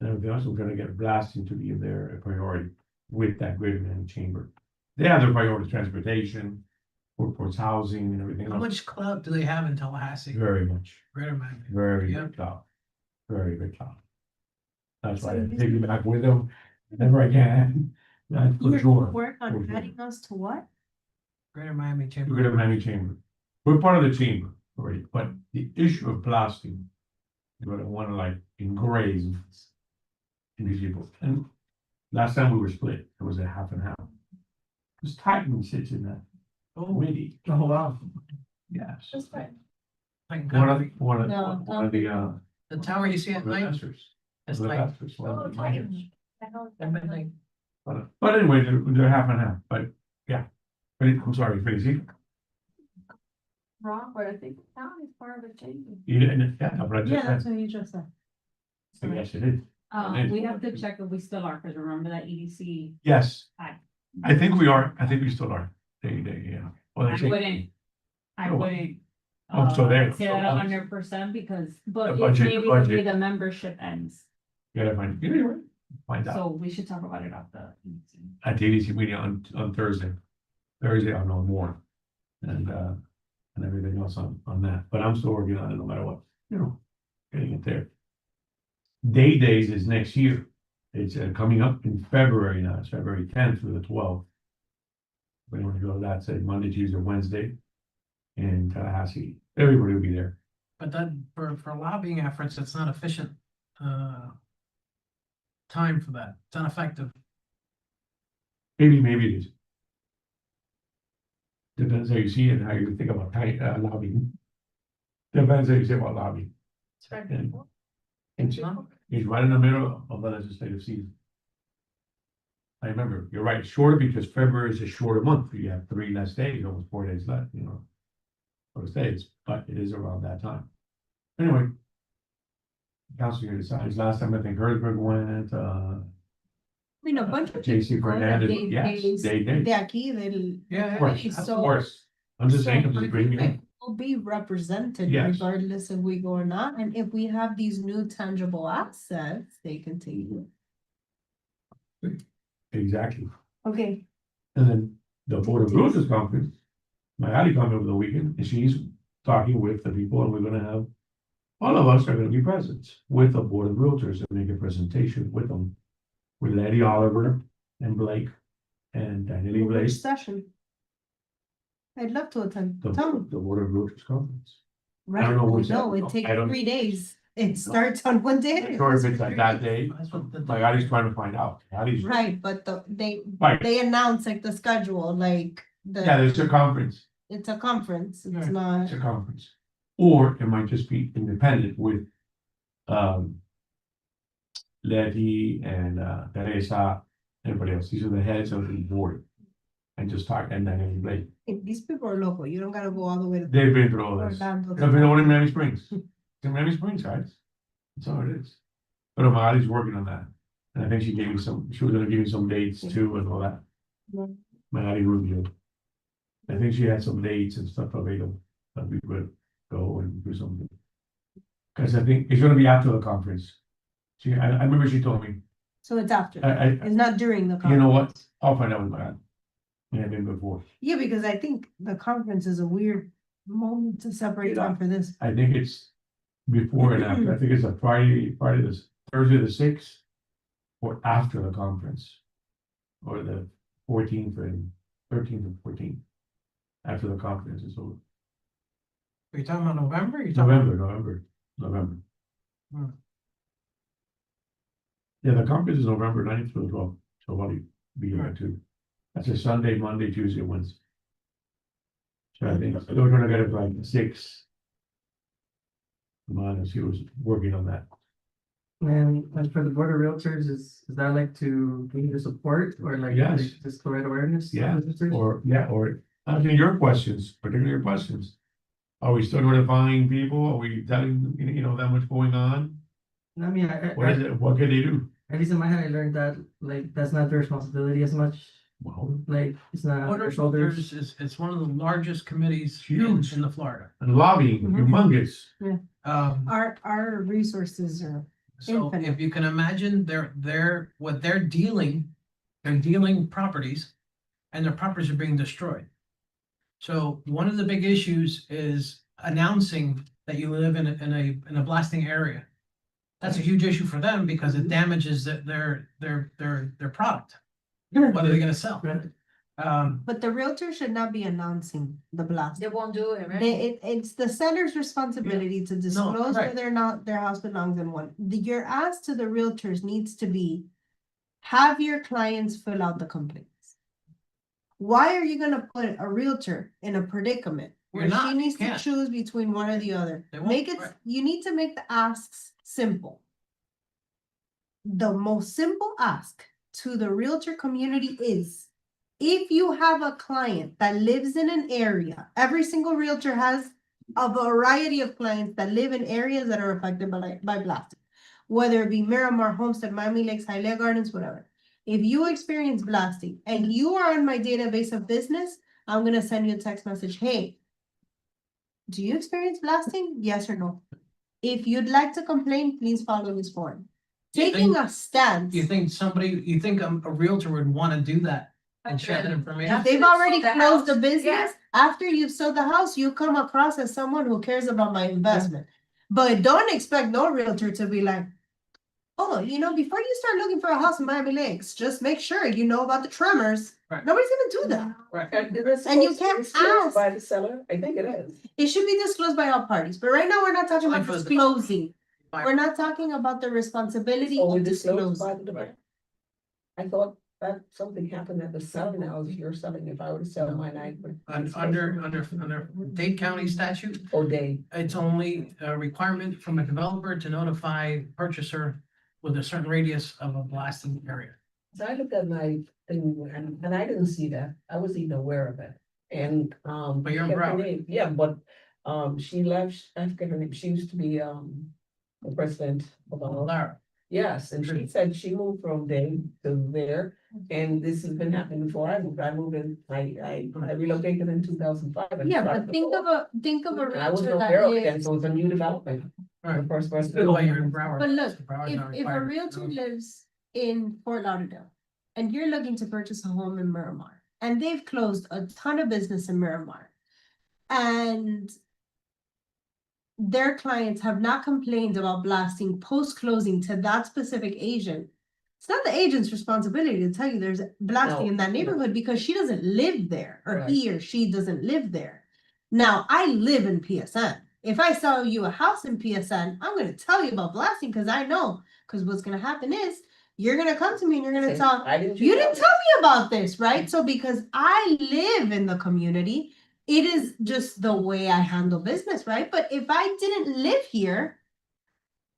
And everything else, we're gonna get blasted to be their priority with that Greater Miami Chamber. They have their priority transportation, workforce housing and everything How else. much clout do they have in Tallahassee? Very much, Greater Miami. very Yeah. big top. Very big top. That's why I piggyback with them whenever I can. That's for You're sure. work For on sure. adding us to what? Greater Miami Chamber. Greater Miami Chamber. We're part of the chamber already, but the issue of blasting. You're gonna wanna like engrave. In these people, and last time we were split, it was a half and half. Because Titan sits in that Oh, committee, Oh, wow. yes. That's fine. like, One of, one No, of, one of the, the tower you see at one of the night, pastors. it's One of the like, pastors, one of the Oh, miners. Titan. I know they're midnight. But anyway, they're half and half, but yeah. But I'm sorry, Tracy. Wrong, but I think the town is part of the chamber. You didn't, yeah, but I Yeah, just that's said, what you just said. yes, it is. We have to check if we still are, because remember that EDC. Yes, Aye. I think we are, I think we still are. Yeah. Well, I they say- wouldn't. I Oh, wouldn't. Oh, so there- Say so that that's- 100% because, but The it budget- maybe the budget. way the membership ends, You gotta find, you're right. Find out. so we should talk about it after. At the EDC meeting on Thursday. Thursday, I'll know more. And everything else on that, but I'm still working on it no matter what, getting it there. Day Days is next year. It's coming up in February now, it's February 10th through the 12th. We want to go to that, say Monday, Tuesday, Wednesday. In Tallahassee, everybody will be there. But then for lobbying efforts, it's not efficient, time for that. It's ineffective. Maybe it is. Depends how you see it, how you think about lobbying. Depends how you say about lobbying. It's right And- before. He's right in the middle of the legislative season. I remember, you're right, shorter because February is a shorter month, you have 3 less days, almost 4 days left, those days, but it is around that time. Anyway. Council here decides, last time I think Herzberg went, I mean, a bunch of. J.C. people go Fernandez, that yes, they did, De aquí, they'll. Yeah, of course, of So- course. I'm just saying, I'm So just bringing it. Will be represented Yes. regardless if we go or not, and if we have these new tangible assets, they can take it. Exactly. Okay, And then the Board of Realtors conference, Mayali come over the weekend, and she's talking with the people, and we're gonna have. All of us are gonna be present with the Board of Realtors and make a presentation with them. With Eddie Oliver, and Blake and Daniel Which Blake, session? I'd love to attend. the, Tell me. the Board of Realtors Conference. Right, know I which know, that- it takes I don't- 3 days. It starts on one day. I'm sure if it's like that day, That's what the- like Ali's trying to find out. Ali's, Right, but Right. they announce like the schedule, like yeah, there's a conference, it's a conference, it's Right. not. it's a conference. Or it might just be independent with, Letty and, Teresa, everybody else. These are the heads of the board. And just talk, and Daniel Blake. These people are local, you don't gotta go all the way to. They've been through all this. Orlando. If they don't in Miami Springs, it's in Miami Springs, guys. That's all it is. But Amali's working on that. And I think she gave me she was gonna give me some dates too and all that. Yeah. Magali Rubio. I think she had some dates and stuff available that we could go and do something. Cause I think it's gonna be after the conference. I remember she told me, So it's after, I, it's not during the. you know what? conference. I'll find out with Magali. Yeah, been before. Yeah, because I think the conference is a weird moment to separate Yeah. time for this. I think it's before and after. I think it's a Thursday the sixth. Or after the conference. Or the 14th and 13th and 14th. After the conference is over. Are you talking about November? You're talking about- November. Hmm. Yeah, the conference is November 9th through the 12th, so I'll be there Right. too. That's a Sunday, Monday, Tuesday, Wednesday. So I think they're gonna get it like 6. She was working on that. And for the Board of Realtors, is that like to give the support or like? Yes. Just provide awareness? to Yeah, visitors? or answering your questions, particularly your questions. Are we still notifying people? Are we telling, them what's going on? I mean, What is it? What can they do? at least in my head, I learned that like that's not their responsibility as much. Well, Like it's not on Board their of shoulders. Realtors is, it's one of the largest committees Huge. in the Florida. and lobbying, Mhm. humongous. Our resources are, So Infinite. if you can imagine they're dealing properties and their properties are being destroyed. So one of the big issues is announcing that you live in a blasting area. That's a huge issue for them because it damages their product. What are they gonna sell? Right. but the realtor should not be announcing the blast. They won't do it, right? It's the seller's responsibility to disclose right. whether or not their house belongs in one. Your ask to the realtors needs to be, have your clients fill out the complaints. Why are you gonna put a realtor in a predicament You're where not, she you needs to can't. choose between one or the other? They won't, Make it, right. you need to make the asks simple. The most simple ask to the realtor community is, if you have a client that lives in an area, every single realtor has a variety of clients that live in areas that are affected by blasting. Whether it be Miramar, Homestead, Miami Lakes, Hialeah Gardens, whatever. If you experience blasting and you are on my database of business, I'm gonna send you a text message, hey. Do you experience blasting? Yes or no? If you'd like to complain, please follow this form. You Taking think- a stance. You think a realtor would wanna do that and share that information? If they've already The closed the house, business, yeah. after you've sold the house, you come across as someone who cares about my investment. But don't expect no realtor to be like, oh, before you start looking for a house in Miami Lakes, just make sure you know about the tremors. Right. Nobody's gonna do that. Right. And is it And you supposed to be can't disclosed ask. by the seller? I think it is. It should be disclosed by all parties, but right now we're not talking about Like for the- disclosing. By- We're not talking about the responsibility Only of disclosed by disclosing. the buyer. I thought that something happened at the selling house, if you're selling, if I were to sell mine, I would. Under Dade County statute, Or they, it's only a requirement from a developer to notify purchaser with a certain radius of a blasting area. so I looked at my thing and I didn't see that, I wasn't even aware of it, and, But you're in I forget her Broward. name. Yeah, but, she left, I forget her name, she used to be, the president of, Lara, yes, and she said she moved from there to there, and this has been happening before I moved I relocated in 2005. and Yeah, started but think of a And I wasn't realtor aware of it, that then, so it's a new development. The right, first person. that's why you're in Broward. But look, Broward's not if a required. realtor lives in Fort Lauderdale and you're looking to purchase a home in Miramar, and they've closed a ton of business in Miramar, and their clients have not complained about blasting post-closing to that specific agent, It's not the agent's responsibility to tell you there's blasting No, in that no. neighborhood because she doesn't live there, or Right. he or she doesn't live there. Now, I live in PSN. If I sell you a house in PSN, I'm gonna tell you about blasting, cause I know, cause what's gonna happen is, you're gonna come to me and you're gonna Say, tell, I didn't. you didn't tell me about this, right? So because I live in the community, it is just the way I handle business, right? But if I didn't live here,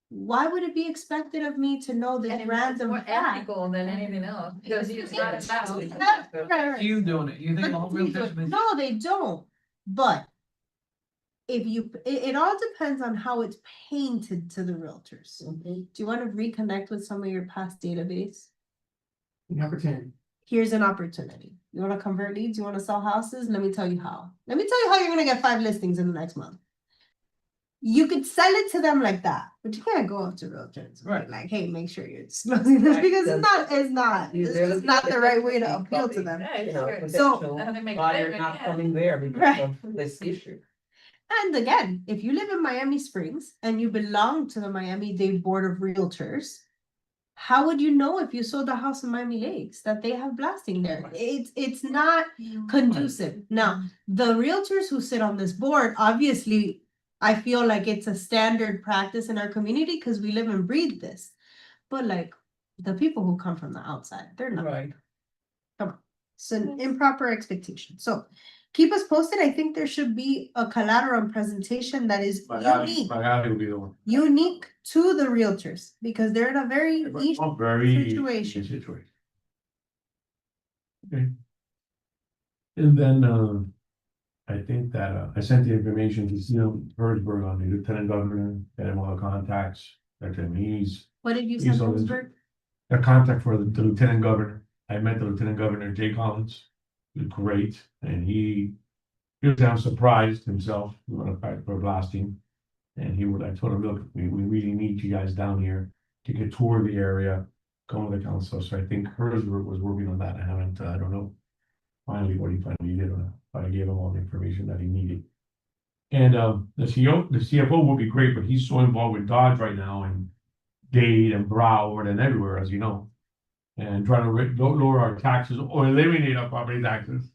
why would it be expected of me to know this And it's random more fact? ethical than anything else, because it's not about. Right, right. You doing it, you think all But realtors? no, they don't, but if you, it all depends on how it's painted to the realtors. Mhm. Do you want to reconnect with some of your past database? The opportunity. Here's an opportunity. You want to convert leads? You want to sell houses? Let me tell you how. Let me tell you how you're gonna get 5 listings in the next month. You could sell it to them like that, but you can't go up to realtors. Right. Like, hey, make sure you're disclosing this, Right, because because it's just not the right way to appeal to them. You know, So- potential How do they make buyer money? not Yeah. coming there because Right. of this issue. And again, if you live in Miami Springs and you belong to the Miami-Dade Board of Realtors, how would you know if you sold a house in Miami Lakes that they have blasting there? It's not conducive. Now, the realtors who sit on this board, obviously, I feel like it's a standard practice in our community because we live and breathe this. But like, the people who come from the outside, they're not. Right. It's an improper expectation. So keep us posted. I think there should be a collateral presentation that is unique, Magali will be the one. unique to the realtors, because they're in a very niche Very situation. situation. Okay. And then, I think that, I sent the information to Steve Herzberg on the lieutenant governor, got him all the contacts, that he's What did you He's send on his- Pittsburgh? a contact for the lieutenant governor. I met the lieutenant governor, Jay Collins. He was great, and he was down surprised himself, we want to fight for blasting. And I told him, look, we really need you guys down here to get tour the area, go with the council. So I think Herzberg was working on that. I don't know finally what he finally did, but I gave him all the information that he needed. And the CFO would be great, but he's so involved with Dodge right now and Dade and Broward and everywhere, as you know. And trying to lower our taxes or eliminate our property taxes.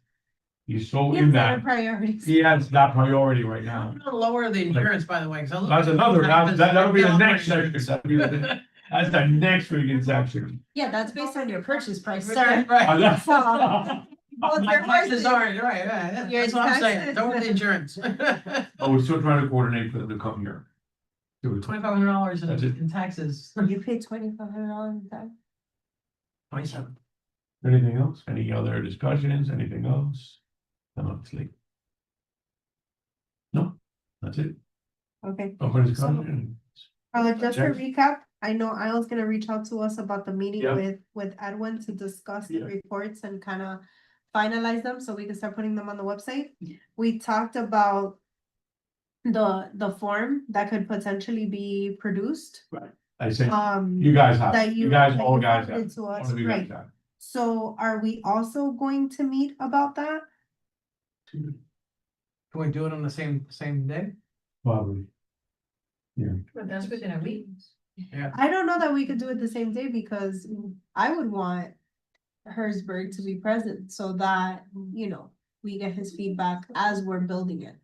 He's so Yes, in other that, priorities. he has that priority right now. I'm gonna lower the insurance, by the way. 'Cause I look That's at- another, that'll be the Yeah, next insurance. section. That's the next freaking section. Yeah, that's based on your purchase price, Right, sir. right. Well, My your taxes taxes- are, right, yeah, Your that's what I'm saying, taxes- don't with the insurance. Oh, we're still trying to coordinate for them to come here. $2,500 That's it. in taxes. You pay $2,500 in tax? 27. Anything else? Any other discussions? Anything else? I'm up to sleep. No, that's it. Okay. Open discussion. Just to Next. recap, I know Isle's gonna reach out to us about the meeting Yeah. with Edwin to discuss the Yeah. reports and kind of finalize them so we can start putting them on the website. We talked about the form that could potentially be produced. I said, Um, you guys have, that you guys, that all you guys forwarded have. to All us, of you guys right? have. So are we also going to meet about that? Can we do it on the same day? Probably. But that's within a week. I don't know that we could do it the same day because I would want Herzberg to be present so that, you know, we get his feedback as we're building it.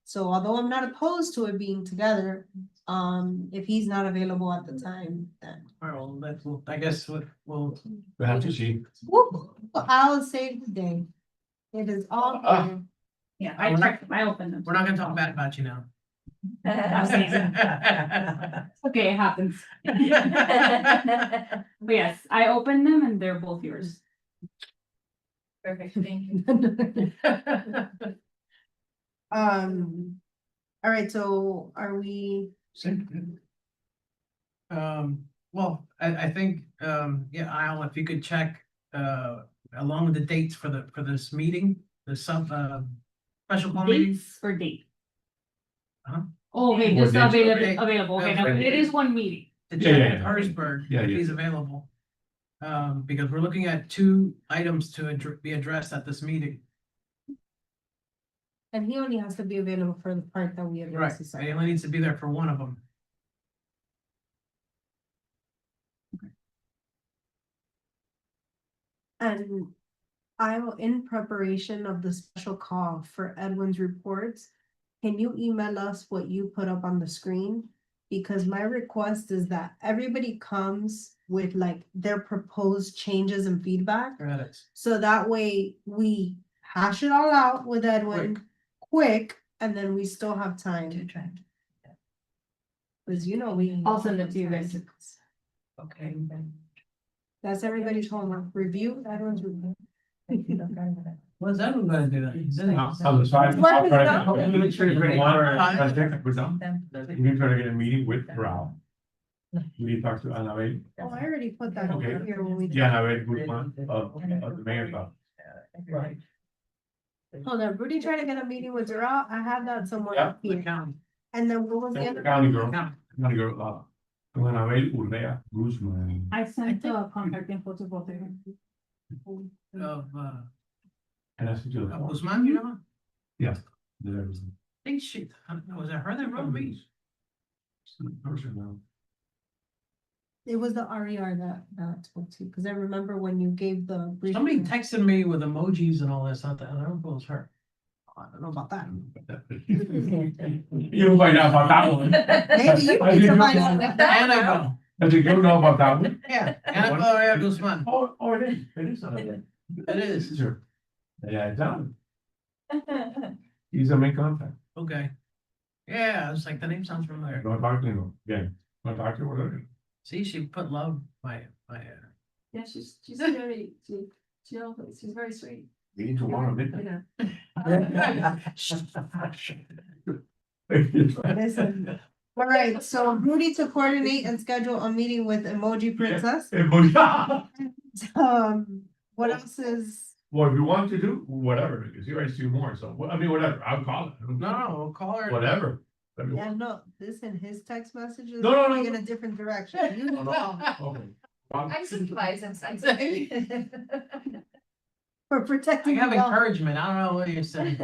So although I'm not opposed to it being together, if he's not available at the time, then. Alright, well, I guess we'll, We have to see. I'll save the day. It is all. Ah. for you. Yeah, We're not- I opened them. we're not gonna talk bad about you now. I've seen it. Okay, it happens. But yes, I opened them and they're both yours. Perfect, thank you. All right, so are we, Well, I think, yeah, Al, if you could check, along with the dates for this meeting, the special call meeting. Dates or date? Huh? Oh, okay, Or just dates. available, okay, now Okay. it is one meeting. To Yeah, check yeah, with yeah. Harrisburg, Yeah, if yeah. he's available. Because we're looking at 2 items to be addressed at this meeting. and he only has to be available for the part that we Right, addressed. and he only needs to be there for one of them. And I will, in preparation of the special call for Edwin's reports, can you email us what you put up on the screen? Because my request is that everybody comes with like their proposed changes and feedback. Got it. So that way we hash it all out with Edwin quick, and then we still have To time. try. Cause you know, we, I'll send it to you guys. Okay. that's everybody's homework, review Edwin's review. When's that one gonna do that? He's in it. On the side. What I'll is try that? to- Make sure you want Hi. to contact with them. We try to get a meeting with Ralph. We talk to Anabel, Oh, I already put that Okay. over here when we. yeah, Anabel Guzman of the mayor's office. Right. Hold on, Rudy tried to get a meeting with Gerald, I have that somewhere Yeah. up here. And then what was the other? County girl, county girl, Anabel Urrea Guzman. I sent the contact info to both of you. Of, And I said, of Guzman, you know? yeah. I think she, was it her that wrote me? It was the RER that I spoke to, cause I remember when you gave the. brief- Somebody texted me with emojis and all this, I don't know if it was her. I don't know about that. You find out about that one. Maybe you I need to didn't find know. out about that. Annabelle, I think you know about that one. yeah, Annabelle Guzman, Oh, it is Anabel. it is, Sure. Yeah, it's on. He's a main contact. okay. Yeah, it's like, the name sounds familiar. Don't talk to him again. Don't talk to her. See, she put love, my, Yeah, she's very, she's very sweet. We need to warn him. Yeah. Listen. All right, so Rudy to coordinate and schedule a meeting with Emoji Princess. What else is? Well, if you want to do, whatever, because you guys do more, so, I mean, whatever, I'll call it. no, we'll call her. Whatever. I mean, Yeah, no, this in his text messages. No, no, no, going in no. a different direction. You no, no, know, okay. Well, I'm surprised and for I protecting. have the law. encouragement, I don't know what you're saying.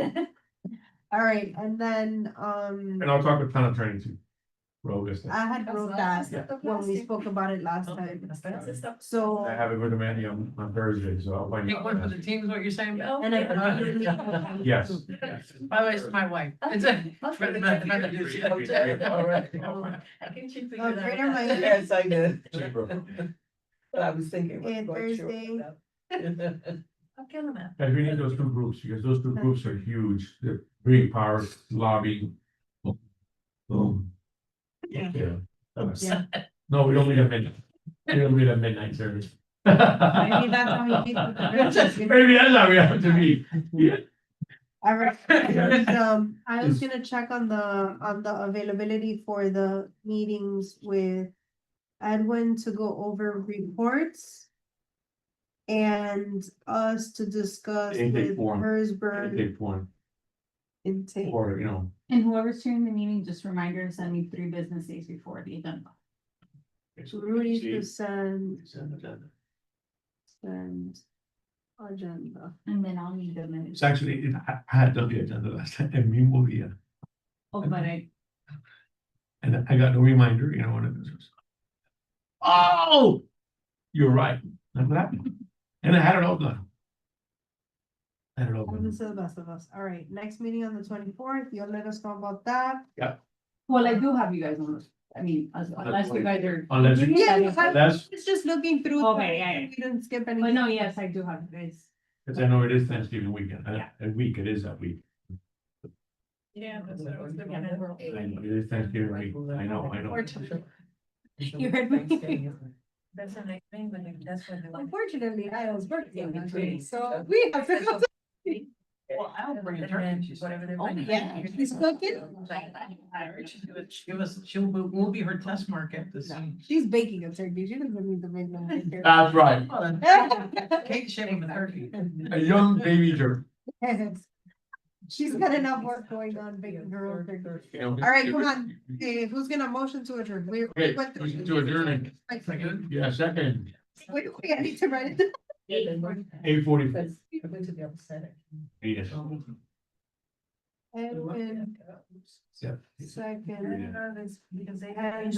All right, and then, And I'll talk with town attorney too. Rogas. I had wrote that when we spoke about it last time. So, I have it with Mandy on Thursday, so I'll find Take one for the out. team is what you're saying? and I. Yes. By the way, it's my wife. It's a. I can keep Oh, Greater Miami. Yes, I did. But I was thinking. And Thursday. I'll kill him out. And we need those two groups, because those two groups are huge, they're big power lobby. Boom. Yeah. Yeah. No, we don't meet at midnight. We don't meet at midnight service. Maybe that's how he meets with the princess. Maybe that's how we have to meet. Yeah. All right, and, I was gonna check on the availability for the meetings with Edwin to go over reports. And us to discuss Intake with form. Hersberg Take one, intake. or, you know, And whoever's chairing the meeting, just reminder to send me 3 business days before the agenda. Rudy see, to send agenda. agenda. And then I'll need the minutes. It's actually, I had done the agenda last time, and we will be, Oh, but I, and I got no reminder, you know, when it was. Oh! You're right, that's what happened, and I had it all done. I had it all This done. is the best of us. All right, next meeting on the 24th. You'll let us know about that. well, I do have you guys on this. I mean, unless you guys are. Unless you, Yeah, that's, it's just looking through. Okay, yeah, yeah. We didn't skip any. But no, yes, I do have you guys. because I know it is Thanksgiving weekend, Yeah. a week, it is that week. Yeah, that's what I was looking I know, it is Thanksgiving week, I know. You heard me. That's the next thing, but that's what they want. Unfortunately, I was birthday that day, so we have to go. Well, I'll bring a turkey. She said. Whatever they're. Oh, yeah, he's cooking. We'll be her test market to see. She's baking a turkey. She doesn't need to make no turkey. That's right, Cake shape of a turkey. a young baby jerk. She's got enough work going on baking her own turkey. All right, come on. Who's gonna motion to adjourn? Okay, motion to adjourn. Second. Yeah, second, Wait, I need to write it down. 8:40. Because I went to the other side. Yes. Edwin, Yeah. second. Because they. And